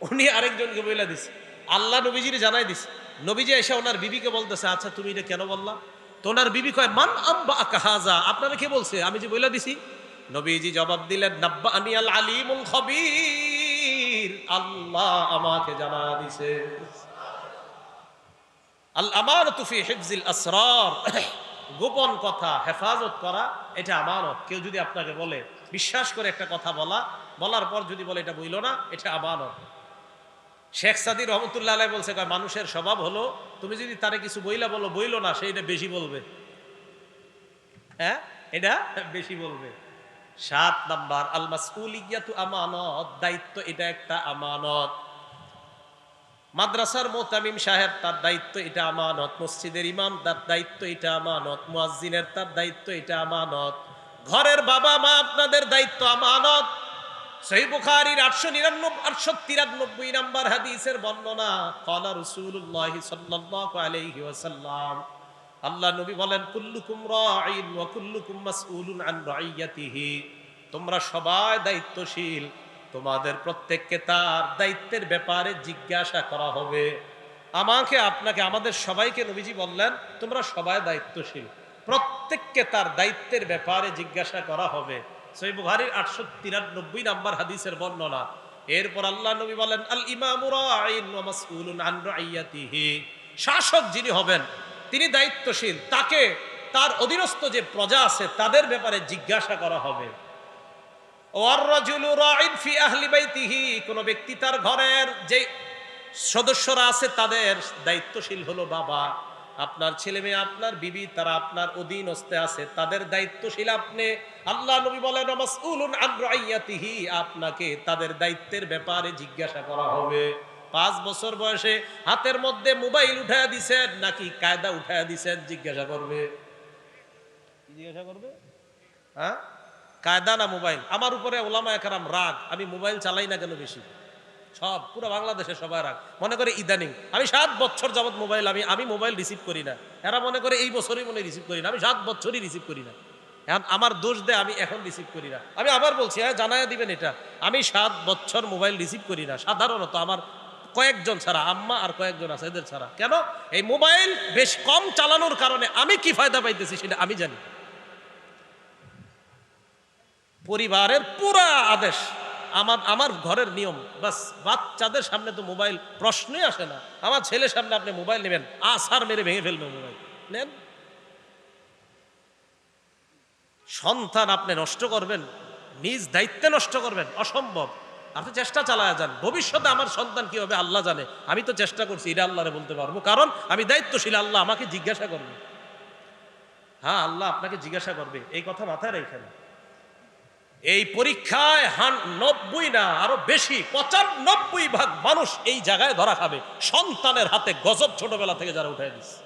উনি আরেকজনকে বইলা দিছে, আল্লাহ নবীজির জানাই দিছে। নবীজি এসে ওনার বিবিকে বলতেছে, আচ্ছা তুমি এটা কেন বললা? তো ওনার বিবি কয়, মান আম্বাআকা হাযা, আপনারা কে বলছে আমি যে বইলা দিছি? নবীজি জবাব দিলেন, নাব্বাআনি আল আলিমুল খবীর, আল্লাহ আমাকে জানা দিছে। আল আমানাতু ফি হিফজিল আসরার, গোপন কথা হেফাজত করা এটা আমানত। কেউ যদি আপনাকে বলে, বিশ্বাস করে একটা কথা বলার পর যদি বলে এটা বইল না, এটা আমানত। শেখ সাদী রহমতুল্লাহ আলাইহি বলছে, মানুষের স্বভাব হলো তুমি যদি তারে কিছু বইল না, সে এটা বেশি বলবে। হ্যাঁ, এটা বেশি বলবে। 7 নাম্বার আল মাসউলিয়াতু আমানত, দায়িত্ব এটা একটা আমানত। মাদ্রাসার মুতামিম সাহেব তার দায়িত্ব এটা আমানত, মসজিদের ইমাম তার দায়িত্ব এটা আমানত, মুয়াজ্জিনের তার দায়িত্ব এটা আমানত, ঘরের বাবা মা আপনাদের দায়িত্ব আমানত। সহিহ বুখারীর 893 নাম্বার হাদিসের বর্ণনা, ক্বালা রাসূলুল্লাহ সাল্লাল্লাহু আলাইহি ওয়াসাল্লাম, আল্লাহ নবী বলেন, কুল্লুকুম রাঈন ওয়া কুল্লুকুম মাসউলুন আন রাইয়াতিহি, তোমরা সবাই দায়িত্বশীল, তোমাদের প্রত্যেককে তার দায়িত্বের ব্যাপারে জিজ্ঞাসা করা হবে। আমাকে আপনাকে আমাদের সবাইকে নবীজি বললেন, তোমরা সবাই দায়িত্বশীল, প্রত্যেককে তার দায়িত্বের ব্যাপারে জিজ্ঞাসা করা হবে। সহিহ বুখারীর 893 নাম্বার হাদিসের বর্ণনা। এরপর আল্লাহ নবী বলেন, আল ইমামু রাঈন ওয়া মাসউলুন আন রাইয়াতিহি, শাসক যিনি হবেন তিনি দায়িত্বশীল, তাকে তার অধীনস্থ যে প্রজা আছে তাদের ব্যাপারে জিজ্ঞাসা করা হবে। ওয়ার রাজুলু রাঈন ফি আহলি বাইতিহি, কোন ব্যক্তি তার ঘরের যে সদস্যরা আছে তাদের দায়িত্বশীল হলো বাবা। আপনার ছেলে মেয়ে, আপনার বিবি, তারা আপনার অধীনস্থে আছে, তাদের দায়িত্বশীল আপনি। আল্লাহ নবী বলেন মাসউলুন আন রাইয়াতিহি, আপনাকে তাদের দায়িত্বের ব্যাপারে জিজ্ঞাসা করা হবে। 5 বছর বয়সে হাতের মধ্যে মোবাইল উঠায়া দিছেন নাকি কায়দা উঠায়া দিছেন, জিজ্ঞাসা করবে। কি জিজ্ঞাসা করবে? হ্যাঁ, কায়দা না মোবাইল? আমার উপরে ওলামায়ে কেরাম রাগ, আমি মোবাইল চালাই না কেন বেশি। সব পুরো বাংলাদেশে সবাই রাগ, মনে করে ইদানিং আমি 7 বছর যাবত মোবাইল আমি মোবাইল রিসিভ করি না। এরা মনে করে এই বছরই মনে রিসিভ করি না, আমি 7 বছরই রিসিভ করি না। আমার দোষ দেয় আমি এখন রিসিভ করি না। আমি আবার বলছি, হ্যাঁ জানায়া দিবেন এটা, আমি 7 বছর মোবাইল রিসিভ করি না। সাধারণত আমার কয়েকজন ছাড়া, আম্মা আর কয়েকজন আছে, এদের ছাড়া। কেন? এই মোবাইল বেশ কম চালানোর কারণে আমি কি ফায়দা পাইতেছি সেটা আমি জানি। পরিবারের পুরা আদেশ, আমার ঘরের নিয়ম, বাস বাচ্চাদের সামনে তো মোবাইল প্রশ্নই আসে না। আমার ছেলের সামনে আপনি মোবাইল নেবেন, আছাড় মেরে ভেঙে ফেলবে মোবাইল। নেন, সন্তান আপনি নষ্ট করবেন, নিজ দায়িত্বে নষ্ট করবেন, অসম্ভব। আপনি চেষ্টা চালায় যান, ভবিষ্যতে আমার সন্তান কি হবে আল্লাহ জানে। আমি তো চেষ্টা করছি, এটা আল্লাহরে বলতে পারবো, কারণ আমি দায়িত্বশীল। আল্লাহ আমাকে জিজ্ঞাসা করবে। হ্যাঁ, আল্লাহ আপনাকে জিজ্ঞাসা করবে, এই কথা মাথায় রেখেন। এই পরীক্ষায় 90 না আরো বেশি 95% মানুষ এই জায়গায় ধরা খাবে, সন্তানের হাতে গজব ছোটবেলা থেকে যারা উঠাই দিচ্ছে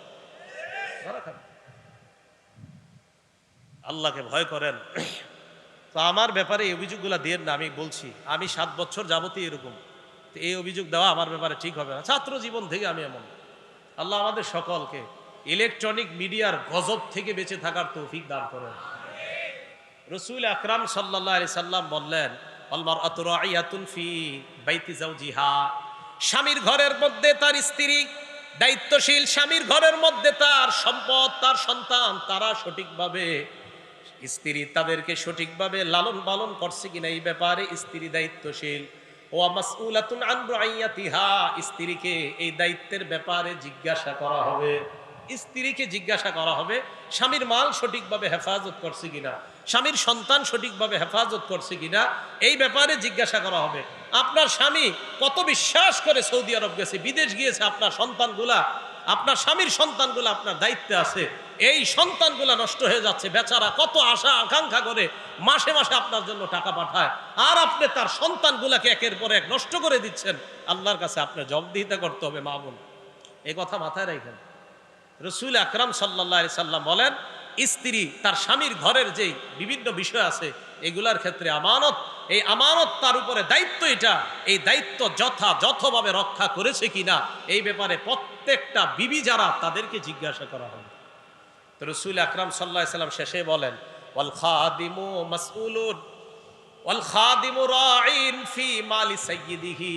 ধরা খাবে। আল্লাহকে ভয় করেন। তো আমার ব্যাপারে এই অভিযোগগুলো দিয়ে না, আমি বলছি আমি 7 বছর যাবতীয় এরকম। তো এই অভিযোগ দেওয়া আমার ব্যাপারে ঠিক হবে না, ছাত্র জীবন থেকে আমি এমন। আল্লাহ আমাদের সকলকে ইলেকট্রনিক মিডিয়ার গজব থেকে বেঁচে থাকার তৌফিক দান করেন। রসুল আকরাম সাল্লাল্লাহু আলাইহি সাল্লাম বললেন, আল মারআতু রাইয়াতুন ফি বাইতি যাওজিহা, স্বামীর ঘরের মধ্যে তার স্ত্রী দায়িত্বশীল। স্বামীর ঘরের মধ্যে তার সম্পদ, তার সন্তান, তারা সঠিকভাবে, স্ত্রী তাদেরকে সঠিকভাবে লালন পালন করছে কিনা এই ব্যাপারে স্ত্রী দায়িত্বশীল। ওয়া মাসউলাতুন আন রাইয়াতিহা, স্ত্রীকে এই দায়িত্বের ব্যাপারে জিজ্ঞাসা করা হবে। স্ত্রীকে জিজ্ঞাসা করা হবে স্বামীর মাল সঠিকভাবে হেফাজত করছে কিনা, স্বামীর সন্তান সঠিকভাবে হেফাজত করছে কিনা, এই ব্যাপারে জিজ্ঞাসা করা হবে। আপনার স্বামী কত বিশ্বাস করে সৌদি আরব গেছে, বিদেশ গিয়েছে, আপনার সন্তানগুলা, আপনার স্বামীর সন্তানগুলা আপনার দায়িত্বে আছে, এই সন্তানগুলা নষ্ট হয়ে যাচ্ছে। বেচারা কত আশা আকাঙ্ক্ষা করে মাসে মাসে আপনার জন্য টাকা পাঠায়, আর আপনি তার সন্তানগুলাকে একের পর এক নষ্ট করে দিচ্ছেন। আল্লাহর কাছে আপনার জবাবদিহিতা করতে হবে মা বোন, এই কথা মাথায় রাখেন। রসুল আকরাম সাল্লাল্লাহু আলাইহি সাল্লাম বলেন, স্ত্রী তার স্বামীর ঘরের যে বিভিন্ন বিষয় আছে এগুলার ক্ষেত্রে আমানত, এই আমানত তার উপরে দায়িত্ব, এটা এই দায়িত্ব যথাযথভাবে রক্ষা করেছে কিনা এই ব্যাপারে প্রত্যেকটা বিবি যারা তাদেরকে জিজ্ঞাসা করা হবে। তো রসুল আকরাম সাল্লাল্লাহু আলাইহি সাল্লাম শেষে বলেন, ওয়াল খাদিমু মাসউলুন ওয়াল খাদিমু রাঈন ফি মালি সাইয়্যিদিহি,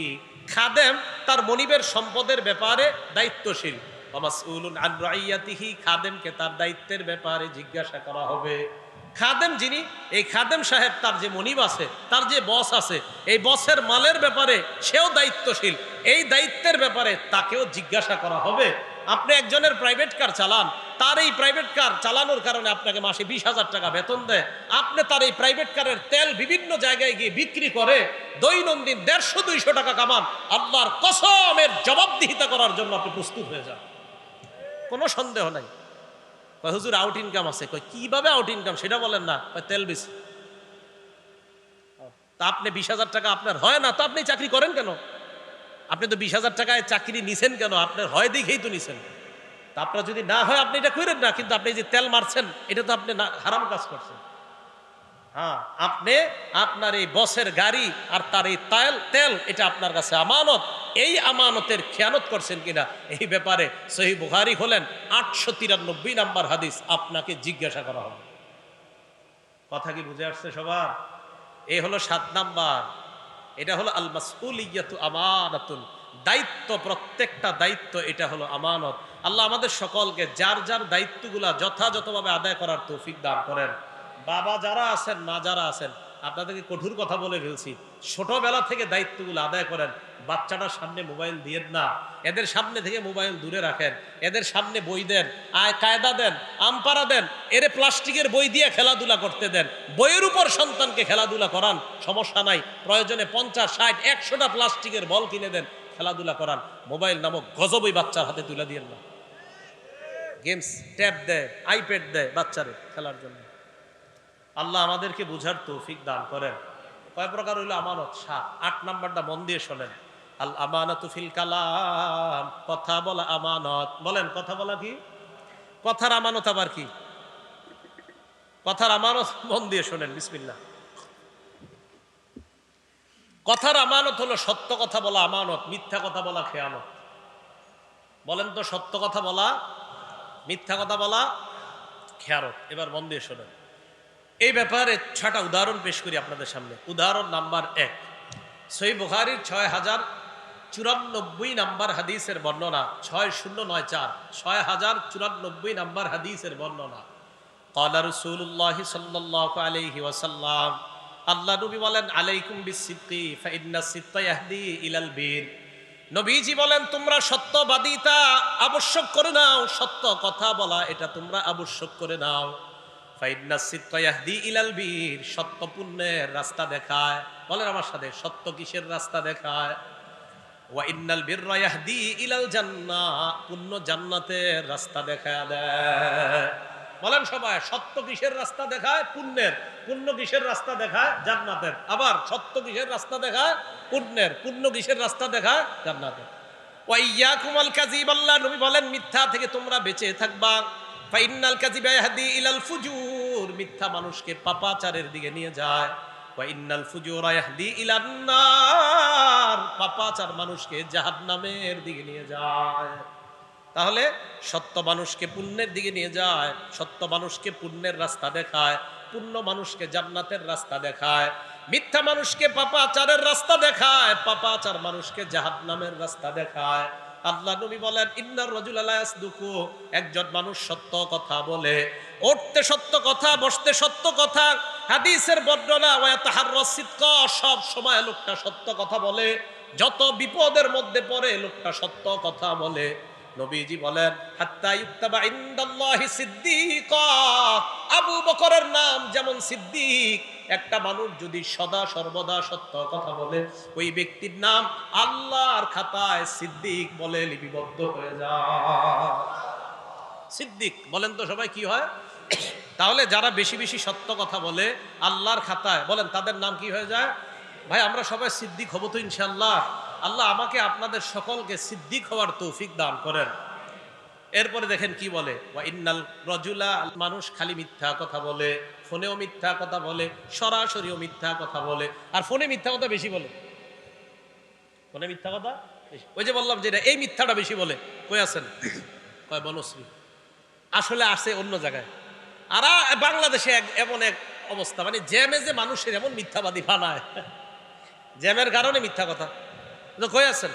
খাদেম তার মনিবের সম্পদের ব্যাপারে দায়িত্বশীল। মাসউলুন আন রাইয়াতিহি, খাদেমকে তার দায়িত্বের ব্যাপারে জিজ্ঞাসা করা হবে। খাদেম যিনি, এই খাদেম সাহেব তার যে মনিব আছে, তার যে বস আছে, এই বসের মালের ব্যাপারে সেও দায়িত্বশীল, এই দায়িত্বের ব্যাপারে তাকেও জিজ্ঞাসা করা হবে। আপনি একজনের প্রাইভেট কার চালান, তার এই প্রাইভেট কার চালানোর কারণে আপনাকে মাসে 20,000 টাকা বেতন দেয়, আপনি তার এই প্রাইভেট কারের তেল বিভিন্ন জায়গায় গিয়ে বিক্রি করে দৈনন্দিন 150-200 টাকা কামান। আল্লাহর কসমের জবাবদিহিতা করার জন্য আপনি প্রস্তুত হয়ে যান, কোনো সন্দেহ নাই। হুজুর আউট ইনকাম আছে, কিভাবে আউট ইনকাম সেটা বলেন না, তেল বেশি। তা আপনি 20,000 টাকা আপনার হয় না, তো আপনি চাকরি করেন কেন? আপনি তো 20,000 টাকায় চাকরি নিছেন কেন? আপনার হয় দেখেই তো নিছেন। তা আপনার যদি না হয় আপনি এটা করেন না, কিন্তু আপনি যে তেল মারছেন এটা তো আপনি হারাম কাজ করছেন। হ্যাঁ, আপনি আপনার এই বসের গাড়ি আর তার এই তেল এটা আপনার কাছে আমানত, এই আমানতের খেয়ানত করছেন কিনা এই ব্যাপারে সহিহ বুখারী হলেন 893 নাম্বার হাদিস, আপনাকে জিজ্ঞাসা করা হবে। কথা কি বুঝে আসছে সবার? এই হলো 7 নাম্বার, এটা হলো আল মাসউলিয়াতু আমানাতুন, দায়িত্ব, প্রত্যেকটা দায়িত্ব এটা হলো আমানত। আল্লাহ আমাদের সকলকে যার যার দায়িত্বগুলা যথাযথভাবে আদায় করার তৌফিক দান করেন। বাবা যারা আছেন, মা যারা আছেন, আপনাদেরকে কঠোর কথা বলে ফেলছি, ছোটবেলা থেকে দায়িত্বগুলো আদায় করেন। বাচ্চাটার সামনে মোবাইল দিয়েন না, এদের সামনে থেকে মোবাইল দূরে রাখেন, এদের সামনে বই দেন, কায়দা দেন, আমপারা দেন, এরে প্লাস্টিকের বই দিয়ে খেলাধুলা করতে দেন। বইয়ের উপর সন্তানকে খেলাধুলা করান, সমস্যা নাই, প্রয়োজনে 50, 60, 100টা প্লাস্টিকের বল কিনে দেন, খেলাধুলা করান, মোবাইল নামক গজবই বাচ্চার হাতে তুলে দিয়েন না। গেমস ট্যাব দেয়, আইপ্যাড দেয় বাচ্চারে খেলার জন্য। আল্লাহ আমাদেরকে বুঝার তৌফিক দান করেন। কয় প্রকার হইল আমানত? 7। 8 নাম্বারটা মন দিয়ে শোনেন। আল আমানাতু ফিল কালাম, কথা বলা আমানত। বলেন কথা বলা কি? কথার আমানত আবার কি? কথার আমানত মন দিয়ে শোনেন, বিসমিল্লাহ। কথার আমানত হলো সত্য কথা বলা আমানত, মিথ্যা কথা বলা খেয়ানত। বলেন তো, সত্য কথা বলা, মিথ্যা কথা বলা খেয়ানত। এবার মন দিয়ে শোনেন। এই ব্যাপারে 6টা উদাহরণ পেশ করি আপনাদের সামনে। উদাহরণ নাম্বার 1, সহিহ বুখারীর 6094 নাম্বার হাদিসের বর্ণনা, 6094 6094 নাম্বার হাদিসের বর্ণনা। ক্বালা রাসূলুল্লাহ সাল্লাল্লাহু আলাইহি ওয়াসাল্লাম, আল্লাহ নবী বলেন, আলাইকুম বিসসিদকি ফাইন্নাস সিদকা ইয়াহদি ইলাল বীর। নবীজি বলেন, তোমরা সত্যবাদিতা আবশ্যক করে নাও, সত্য কথা বলা এটা তোমরা আবশ্যক করে নাও। ফাইন্নাস সিদকা ইয়াহদি ইলাল বীর, সত্য পুণ্যের রাস্তা দেখায়। বলেন আমার সাথে, সত্য কিসের রাস্তা দেখায়? ওয়া ইন্নাল বিররা ইয়াহদি ইলাল জান্নাহ, পুণ্য জান্নাতের রাস্তা দেখায় দেয়। বলেন সবাই, সত্য কিসের রাস্তা দেখায়? পুণ্যের। পুণ্য কিসের রাস্তা দেখায়? জান্নাতের। আবার সত্য কিসের রাস্তা দেখায়? পুণ্যের। পুণ্য কিসের রাস্তা দেখায়? জান্নাতের। ওয়া ইয়াকুমুল কাযিব, আল্লাহ নবী বলেন, মিথ্যা থেকে তোমরা বেঁচে থাকবা। ফাইন্নাল কাযিবা ইয়াহদি ইলাল ফুজুর, মিথ্যা মানুষকে পাপাচারের দিকে নিয়ে যায়। ওয়া ইন্নাল ফুজুরা ইয়াহদি ইলান নার, পাপাচার মানুষকে জাহান্নামের দিকে নিয়ে যায়। তাহলে সত্য মানুষকে পুণ্যের দিকে নিয়ে যায়, সত্য মানুষকে পুণ্যের রাস্তা দেখায়, পুণ্য মানুষকে জান্নাতের রাস্তা দেখায়। মিথ্যা মানুষকে পাপাচারের রাস্তা দেখায়, পাপাচার মানুষকে জাহান্নামের রাস্তা দেখায়। আল্লাহ নবী বলেন, ইন্নার রাজুলা লা ইয়াসদুকু, একজন মানুষ সত্য কথা বলে, উঠতে সত্য কথা, বসতে সত্য কথা। হাদিসের বর্ণনা, ওয়া ইয়াতাহাররাস সিদকা, সব সময় লোকটা সত্য কথা বলে। যত বিপদের মধ্যে পড়ে লোকটা সত্য কথা বলে। নবীজি বলেন, হাত্তা ইউক্তাবা ইনদাল্লাহি সিদ্দিকা, আবু বকরের নাম যেমন সিদ্দিক। একটা মানুষ যদি সদা সর্বদা সত্য কথা বলে, ওই ব্যক্তির নাম আল্লাহর খাতায় সিদ্দিক বলে লিপিবদ্ধ হয়ে যায়। সিদ্দিক বলেন তো সবাই কি হয়? তাহলে যারা বেশি বেশি সত্য কথা বলে আল্লাহর খাতায়, বলেন তাদের নাম কি হয়ে যায়? ভাই আমরা সবাই সিদ্দিক হব তো ইনশাআল্লাহ। আল্লাহ আমাকে আপনাদের সকলকে সিদ্দিক হওয়ার তৌফিক দান করেন। এরপরে দেখেন কি বলে, ওয়া ইন্নাল রাজুলা, মানুষ খালি মিথ্যা কথা বলে, ফোনেও মিথ্যা কথা বলে, সরাসরিও মিথ্যা কথা বলে। আর ফোনে মিথ্যা কথা বেশি বলে, ফোনে মিথ্যা কথা বেশি। ওই যে বললাম যে এই মিথ্যাটা বেশি বলে। কই আছেন? কয় বনশ্রী। আসলে আসে অন্য জায়গায়। আর বাংলাদেশে এমন এক অবস্থা, মানে জ্যামে যে মানুষের এমন মিথ্যাবাদী বানায়, জ্যামের কারণে মিথ্যা কথা। কই আছেন?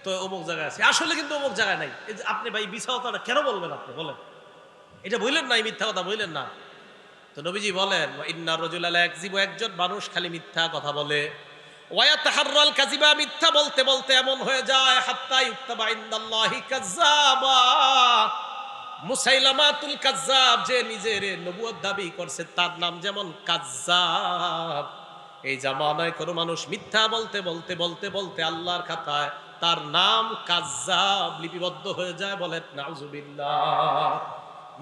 তো অমুক জায়গায় আছে, আসলে কিন্তু অমুক জায়গায় নাই। আপনি ভাই মিথ্যা কথাটা কেন বলবেন? আপনি বলেন, এটা বললেন না, এই মিথ্যা কথা বললেন না। তো নবীজি বলেন, ইন্নার রাজুলা লা ইয়াকযিবু, একজন মানুষ খালি মিথ্যা কথা বলে। ওয়া ইয়াতাহাররাল কাযিবা, মিথ্যা বলতে বলতে এমন হয়ে যায়, হাত্তা ইউক্তাবা ইনদাল্লাহি কাযযাবা। মুসাইলামাতুল কাযযাব, যে নিজের নবুয়ত দাবি করছে, তার নাম যেমন কাযযাব। এই জামানায় কোনো মানুষ মিথ্যা বলতে বলতে বলতে বলতে আল্লাহর খাতায় তার নাম কাযযাব লিপিবদ্ধ হয়ে যায়। বলেন নাউজুবিল্লাহ।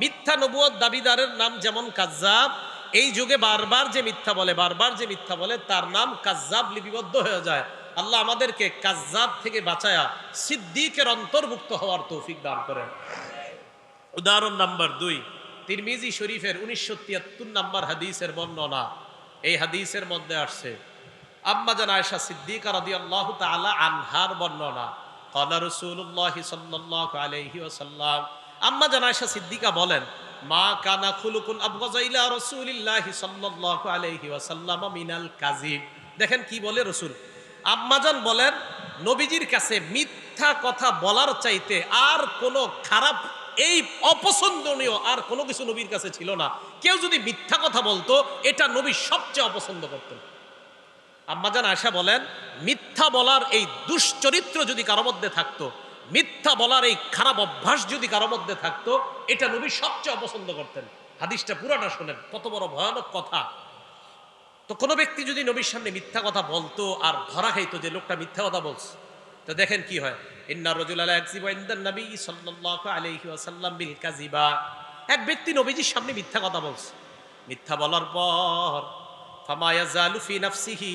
মিথ্যা নবুয়ত দাবিদারের নাম যেমন কাযযাব, এই যুগে বারবার যে মিথ্যা বলে, বারবার যে মিথ্যা বলে, তার নাম কাযযাব লিপিবদ্ধ হয়ে যায়। আল্লাহ আমাদেরকে কাযযাব থেকে বাঁচায়া সিদ্দিকের অন্তর্ভুক্ত হওয়ার তৌফিক দান করেন। উদাহরণ নাম্বার 2, তিরমিজি শরীফের 1973 নাম্বার হাদিসের বর্ণনা। এই হাদিসের মধ্যে আসছে আম্মা জান আয়েশা সিদ্দিকা রাদিয়াল্লাহু তাআলা আনহার বর্ণনা। ক্বালা রাসূলুল্লাহ সাল্লাল্লাহু আলাইহি ওয়াসাল্লাম, আম্মা জান আয়েশা সিদ্দিকা বলেন, মা কানা খুলুকুন আবগাযা ইলা রাসূলিল্লাহি সাল্লাল্লাহু আলাইহি ওয়াসাল্লাম মিনাল কাযিব। দেখেন কি বলে রাসূল। আম্মা জান বলেন, নবীজির কাছে মিথ্যা কথা বলার চাইতে আর কোনো খারাপ, এই অপছন্দনীয় আর কোনো কিছু নবীর কাছে ছিল না। কেউ যদি মিথ্যা কথা বলতো, এটা নবী সবচেয়ে অপছন্দ করতেন। আম্মাজান আয়েশা বলেন, মিথ্যা বলার এই দুশ্চরিত্র যদি কারো মধ্যে থাকতো, মিথ্যা বলার এই খারাপ অভ্যাস যদি কারো মধ্যে থাকতো, এটা নবী সবচেয়ে অপছন্দ করতেন। হাদিসটা পুরাটা শোনেন, কত বড় ভয়ানক কথা। তো কোনো ব্যক্তি যদি নবীর সামনে মিথ্যা কথা বলতো আর ধরা খাইতো যে লোকটা মিথ্যা কথা বলছে, তো দেখেন কি হয়, ইন্না রাজুলা লা ইয়াকযিবু ইনদান নবী সাল্লাল্লাহু আলাইহি ওয়াসাল্লাম বিল কাযিবা। এক ব্যক্তি নবীজির সামনে মিথ্যা কথা বলছে। মিথ্যা বলার পর ফামা ইয়াজালু ফি নাফসিহি,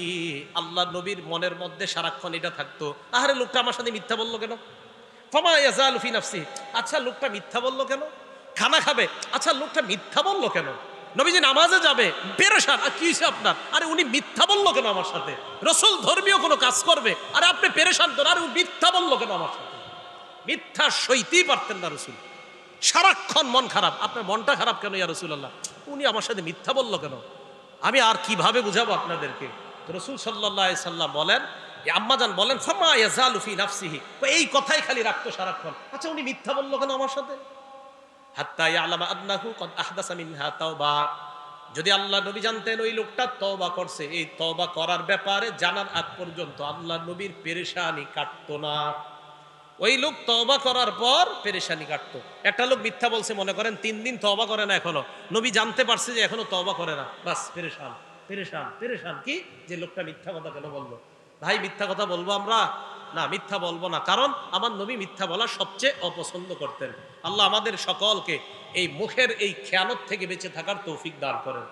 আল্লাহ নবীর মনের মধ্যে সারাক্ষণ এটা থাকতো, আরে লোকটা আমার সাথে মিথ্যা বললো কেন? ফামা ইয়াজালু ফি নাফসিহি, আচ্ছা লোকটা মিথ্যা বললো কেন? খানা খাবে, আচ্ছা লোকটা মিথ্যা বললো কেন? নবীজি নামাজে যাবে, পেরেশান, আর কি হয়েছে আপনার? আরে উনি মিথ্যা বললো কেন আমার সাথে? রসুল ধর্মীয় কোনো কাজ করবে, আরে আপনি পেরেশান কেন? আরে মিথ্যা বললো কেন আমার সাথে? মিথ্যা সইতেই পারতেন না রসুল। সারাক্ষণ মন খারাপ। আপনার মনটা খারাপ কেন ইয়া রাসূলুল্লাহ? উনি আমার সাথে মিথ্যা বললো কেন? আমি আর কিভাবে বুঝাবো আপনাদেরকে? তো রসুল সাল্লাল্লাহু আলাইহি সাল্লাম বলেন, আম্মাজান বলেন, ফামা ইয়াজালু ফি নাফসিহি, এই কথাই খালি রাখতো সারাক্ষণ, আচ্ছা উনি মিথ্যা বললো কেন আমার সাথে? হাত্তা ইয়ালামা আন্নাহু কদ আহদাসা মিনহা তাওবা, যদি আল্লাহ নবী জানতেন ওই লোকটা তওবা করছে, এই তওবা করার ব্যাপারে জানার আগ পর্যন্ত আল্লাহ নবীর পেরেশানি কাটতো না। ওই লোক তওবা করার পর পেরেশানি কাটতো। একটা লোক মিথ্যা বলছে, মনে করেন 3 দিন তওবা করে না, এখনো নবী জানতে পারছে যে এখনো তওবা করে না, বাস পেরেশান পেরেশান পেরেশান। কি যে লোকটা মিথ্যা কথা কেন বললো? ভাই মিথ্যা কথা বলবো আমরা? না, মিথ্যা বলবো না, কারণ আমার নবী মিথ্যা বলা সবচেয়ে অপছন্দ করতেন। আল্লাহ আমাদের সকলকে এই মুখের এই খেয়ানত থেকে বেঁচে থাকার তৌফিক দান করেন।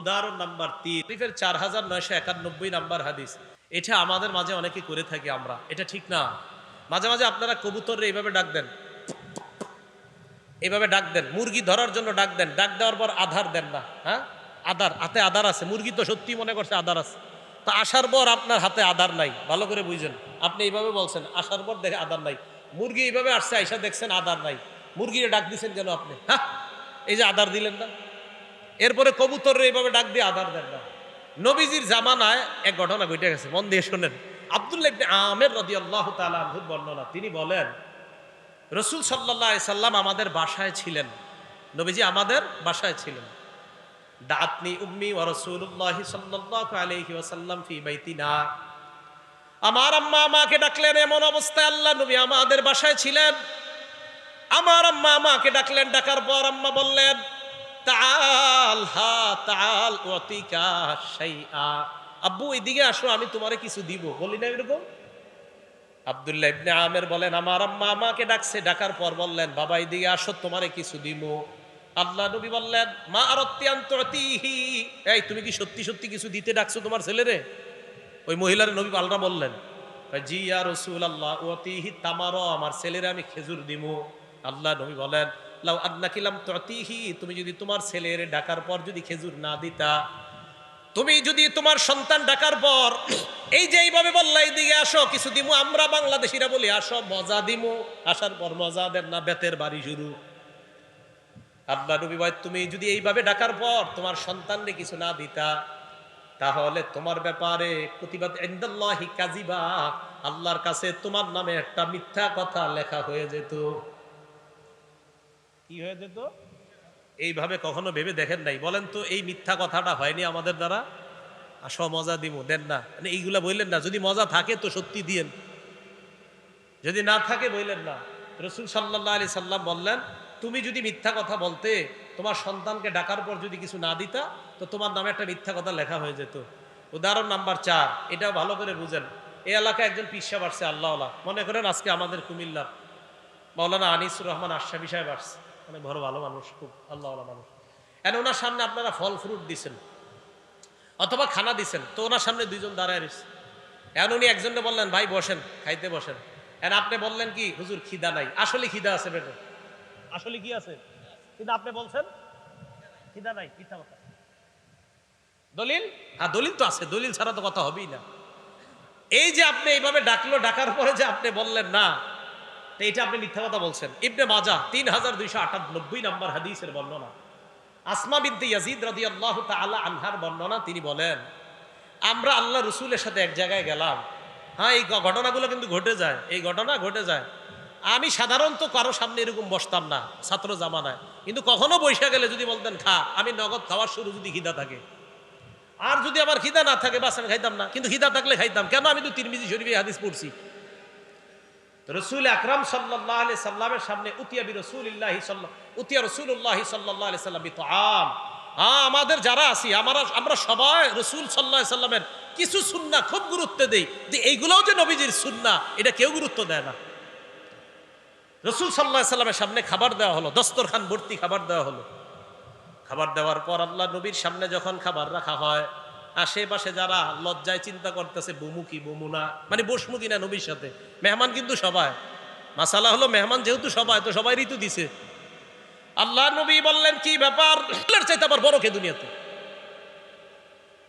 উদাহরণ নাম্বার 3, 4991 নাম্বার হাদিস। এটা আমাদের মাঝে অনেকে করে থাকি আমরা, এটা ঠিক না। মাঝে মাঝে আপনারা কবুতর এইভাবে ডাক দেন, এইভাবে ডাক দেন, মুরগি ধরার জন্য ডাক দেন, ডাক দেওয়ার পর আধার দেন না। হ্যাঁ, আধার, হাতে আধার আছে, মুরগি তো সত্যি মনে করছে আধার আছে, তা আসার পর আপনার হাতে আধার নাই, ভালো করে বুঝেন। আপনি এইভাবে বলছেন, আসার পর দেখে আধার নাই। মুরগি এইভাবে আসছে, আইসা দেখছেন আধার নাই, মুরগিরে ডাক দিচ্ছেন কেন আপনি? হ্যাঁ, এই যে আধার দিলেন না। এরপরে কবুতর এইভাবে ডাক দিয়ে আধার দেন না। নবীজির জামানায় এক ঘটনা ঘটে গেছে, মন দিয়ে শোনেন। আব্দুল্লাহ ইবনে আমের রাদিয়াল্লাহু তাআলা আনহুর বর্ণনা, তিনি বলেন রাসূল সাল্লাল্লাহু আলাইহি সাল্লাম আমাদের বাসায় ছিলেন, নবীজি আমাদের বাসায় ছিলেন। দাআতনি উম্মি ওয়া রাসূলুল্লাহি সাল্লাল্লাহু আলাইহি ওয়াসাল্লাম ফি বাইতিনা, আমার আম্মা আমাকে ডাকলেন। এমন অবস্থায় আল্লাহ নবী আমাদের বাসায় ছিলেন। আমার আম্মা আমাকে ডাকলেন, ডাকার পর আম্মা বললেন, তাআল হা তাআল উতিকা শাইআ, আব্বু এদিকে আসো, আমি তোমারে কিছু দিব। বলি না এরকম? আব্দুল্লাহ ইবনে আমের বলেন, আমার আম্মা আমাকে ডাকছে, ডাকার পর বললেন, বাবা এদিকে আসো, তোমারে কিছু দিব। আল্লাহ নবী বললেন, মা আরাদতি আন তুতিহি, এই তুমি কি সত্যি সত্যি কিছু দিতে ডাকছো তোমার ছেলেরে? ওই মহিলার নবী পাল্টা বললেন, জি ইয়া রাসূলুল্লাহ উতিহি তামারা, আমার ছেলেরে আমি খেজুর দিব। আল্লাহ নবী বলেন, লাউ আন্নাকি লাম তুতিহি, তুমি যদি তোমার ছেলের ডাকার পর যদি খেজুর না দিতা, তুমি যদি তোমার সন্তান ডাকার পর এই যে এইভাবে বললা এইদিকে আসো কিছু দিমু, আমরা বাংলাদেশিরা বলি আসো মজা দিমু, আসার পর মজা দেন না, বেতের বাড়ি শুরু। আল্লাহ নবী বলেন, তুমি যদি এইভাবে ডাকার পর তোমার সন্তানকে কিছু না দিতা, তাহলে তোমার ব্যাপারে প্রতিবাদ ইনদাল্লাহি কাযিবা, আল্লাহর কাছে তোমার নামে একটা মিথ্যা কথা লেখা হয়ে যেত। কি হয়ে যেত? এইভাবে কখনো ভেবে দেখেন নাই? বলেন তো, এই মিথ্যা কথাটা হয়নি আমাদের দ্বারা? আসো মজা দিব, দেন না, মানে এইগুলা বললেন না। যদি মজা থাকে তো সত্যি দিয়েন, যদি না থাকে বললেন না। রাসূল সাল্লাল্লাহু আলাইহি সাল্লাম বললেন, তুমি যদি মিথ্যা কথা বলতে, তোমার সন্তানকে ডাকার পর যদি কিছু না দিতা, তো তোমার নামে একটা মিথ্যা কথা লেখা হয়ে যেত। উদাহরণ নাম্বার 4, এটাও ভালো করে বুঝেন। এই এলাকায় একজন পীর সাহেব আসছে, আল্লাহওয়ালা, মনে করেন আজকে আমাদের কুমিল্লার মাওলানা আনিসুর রহমান আশরাফি সাহেব আসছে, মানে বড় ভালো মানুষ, খুব আল্লাহওয়ালা মানুষ। এখন ওনার সামনে আপনারা ফল ফ্রুট দিছেন অথবা খানা দিছেন, তো ওনার সামনে 2 জন দাঁড়ায় রয়েছে। এখন উনি একজনকে বললেন, ভাই বসেন, খাইতে বসেন। এখন আপনি বললেন কি, হুজুর খিদা নাই। আসলে খিদা আছে পেটে, আসলে কি আছে, কিন্তু আপনি বলছেন খিদা নাই, মিথ্যা কথা। দলিল? হ্যাঁ দলিল তো আছে, দলিল ছাড়া তো কথা হবেই না। এই যে আপনি এইভাবে ডাকলো, ডাকার পরে যে আপনি বললেন না, তো এটা আপনি মিথ্যা কথা বলছেন। ইবনে মাজাহ 3298 নাম্বার হাদিসের বর্ণনা, আসমা বিনতে ইয়াজিদ রাদিয়াল্লাহু তাআলা আনহার বর্ণনা, তিনি বলেন, আমরা আল্লাহ রসুলের সাথে এক জায়গায় গেলাম। হ্যাঁ, এই ঘটনাগুলো কিন্তু ঘটে যায়, এই ঘটনা ঘটে যায়। আমি সাধারণত কারো সামনে এরকম বসতাম না ছাত্র জামানায়, কিন্তু কখনো বৈশা গেলে যদি বলতেন খা, আমি নগদ খাওয়ার শুরু, যদি খিদা থাকে। আর যদি আমার খিদা না থাকে, বাস আমি খাইতাম না, কিন্তু খিদা থাকলে খাইতাম। কেন? আমি তো তিরমিজি শরীফে হাদিস পড়ছি। রসুল আকরাম সাল্লাল্লাহু আলাইহি সাল্লামের সামনে উতিয়া রাসূলুল্লাহি সাল্লাল্লাহু আলাইহি সাল্লাম বিতআম, আমাদের যারা আছি আমরা সবাই রসুল সাল্লাল্লাহু আলাইহি সাল্লামের কিছু সুন্নাহ খুব গুরুত্ব দেই, যে এইগুলোও যে নবীজির সুন্নাহ এটা কেউ গুরুত্ব দেয় না। রসুল সাল্লাল্লাহু আলাইহি সাল্লামের সামনে খাবার দেওয়া হলো, দস্তরখান ভর্তি খাবার দেওয়া হলো। খাবার দেওয়ার পর আল্লাহ নবীর সামনে যখন খাবার রাখা হয়, আশেপাশে যারা লজ্জায় চিন্তা করতেছে বমু কি বমু না, মানে বসমু কিনা নবীর সাথে। মেহমান কিন্তু সবাই, মাসালা হলো মেহমান যেহেতু সবাই, তো সবাই ঋতু দিছে। আল্লাহ নবী বললেন কি ব্যাপার, চাইতে আবার বড় কে দুনিয়াতে।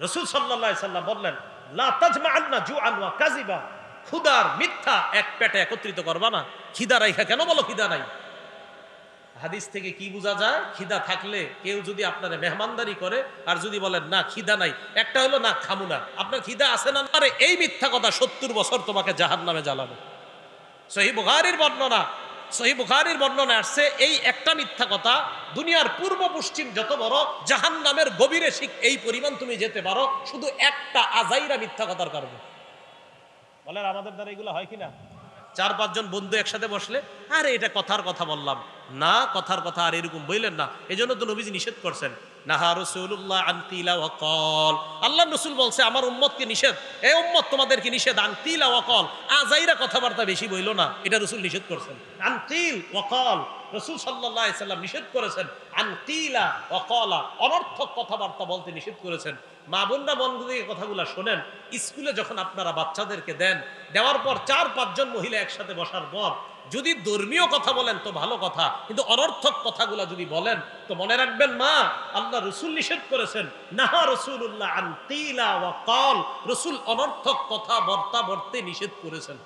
রসুল সাল্লাল্লাহু আলাইহি সাল্লাম বললেন লা তাজমাআন্না জুআন ওয়া কাযিবা, ক্ষুধার মিথ্যা এক পেটে একত্রিত করবা না। খিদা রাইখা কেন বলো খিদা নাই? হাদিস থেকে কি বোঝা যায়? খিদা থাকলে কেউ যদি আপনার মেহমানদারি করে আর যদি বলেন না খিদা নাই, একটা হলো না খামু না, আপনার খিদা আছে না, আরে এই মিথ্যা কথা 70 বছর তোমাকে জাহান্নামে জ্বালাবে। সহিহ বুখারীর বর্ণনা আসছে এই একটা মিথ্যা কথা দুনিয়ার পূর্ব পশ্চিম যত বড় জাহান্নামের গভীরে শিখ এই পরিমাণ তুমি যেতে পারো শুধু একটা আজাইরা মিথ্যা কথার কারণে। বলেন আমাদের দ্বারা এগুলো হয় কিনা? 4-5 জন বন্ধু একসাথে বসলে আরে এটা কথার কথা বললাম না, কথার কথা আর এরকম বললেন না। এই জন্য তো নবীজি নিষেধ করছেন, নাহা রাসূলুল্লাহ আন কিলা ওয়া ক্বাল। আল্লাহ রাসূল বলছে আমার উম্মতকে নিষেধ, এই উম্মত তোমাদেরকে নিষেধ, আন কিলা ওয়া ক্বাল, আজাইরা কথাবার্তা বেশি বইলো না, এটা রাসূল নিষেধ করেছেন। আন কিল ওয়া ক্বাল, রাসূল সাল্লাল্লাহু আলাইহি সাল্লাম নিষেধ করেছেন। আন কিলা ওয়া ক্বালা, অনর্থক কথাবার্তা বলতে নিষেধ করেছেন। মা বোনরা বন্ধু থেকে কথাগুলো শোনেন, স্কুলে যখন আপনারা বাচ্চাদেরকে দেন, দেওয়ার পর 4-5 জন মহিলা একসাথে বসার পর যদি ধর্মীয় কথা বলেন তো ভালো কথা, কিন্তু অনর্থক কথাগুলো যদি বলেন তো মনে রাখবেন মা আল্লাহ রসুল নিষেধ করেছেন, নাহা রাসূলুল্লাহ আন কিলা ওয়া ক্বাল, রসুল অনর্থক কথা বার্তা বলতে নিষেধ করেছেন।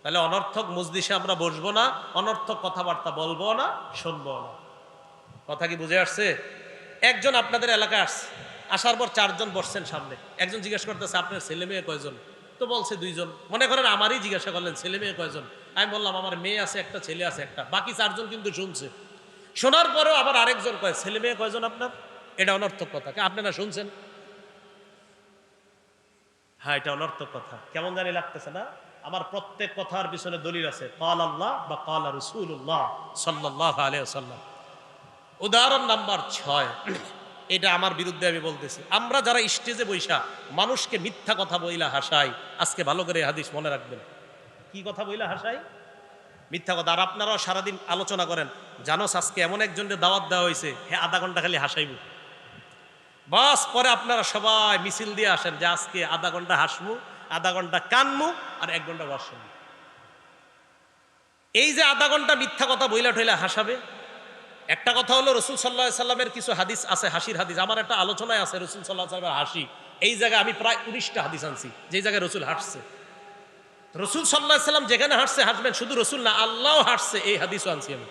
তাহলে অনর্থক মজলিসে আমরা বসবো না, অনর্থক কথাবার্তা বলবো না, শুনবো না। কথা কি বুঝে আসছে? একজন আপনাদের এলাকায় আসছে, আসার পর 4 জন বসছেন সামনে। একজন জিজ্ঞেস করতেছে আপনার ছেলে মেয়ে কয়জন? তো বলছে 2 জন। মনে করেন আমারই জিজ্ঞাসা করলেন ছেলে মেয়ে কয়জন? আমি বললাম আমার মেয়ে আছে একটা, ছেলে আছে একটা। বাকি 4 জন কিন্তু শুনছে। শোনার পরেও আবার আরেকজন কয় ছেলে মেয়ে কয়জন আপনার? এটা অনর্থক কথা। আপনারা শুনছেন? হ্যাঁ, এটা অনর্থক কথা। কেমন জানি লাগতেছে না? আমার প্রত্যেক কথার পিছনে দলিল আছে, ক্বাল আল্লাহ বা ক্বাল রাসূলুল্লাহ সাল্লাল্লাহু আলাইহি ওয়াসাল্লাম। উদাহরণ নাম্বার 6, এটা আমার বিরুদ্ধে আমি বলতেছি। আমরা যারা স্টেজে বৈশা মানুষকে মিথ্যা কথা বইলা হাসাই, আজকে ভালো করে হাদিস মনে রাখবেন। কি কথা বইলা হাসাই? মিথ্যা কথা। আর আপনারাও সারাদিন আলোচনা করেন, জানোস আজকে এমন একজনের দাওয়াত দেওয়া হয়েছে, হ্যাঁ 1/2 ঘন্টা খালি হাসাইব। বাস পরে আপনারা সবাই মিছিল দিয়ে আসেন যে আজকে 1/2 ঘন্টা হাসবো, 1/2 ঘন্টা কানমু, আর 1 ঘন্টা ওয়াজ শুনবো। এই যে 1/2 ঘন্টা মিথ্যা কথা বইলা ঠইলা হাসাবে। একটা কথা হলো রাসূল সাল্লাল্লাহু আলাইহি সাল্লামের কিছু হাদিস আছে, হাসির হাদিস। আমার একটা আলোচনায় আছে রাসূল সাল্লাল্লাহু আলাইহি সাল্লামের হাসি। এই জায়গায় আমি প্রায় 19টা হাদিস আনছি যে জায়গায় রাসূল হাসছে। রাসূল সাল্লাল্লাহু আলাইহি সাল্লাম যেখানে হাসছে হাসবেন, শুধু রাসূল না আল্লাহও হাসছে, এই হাদিসও আনছি আমি।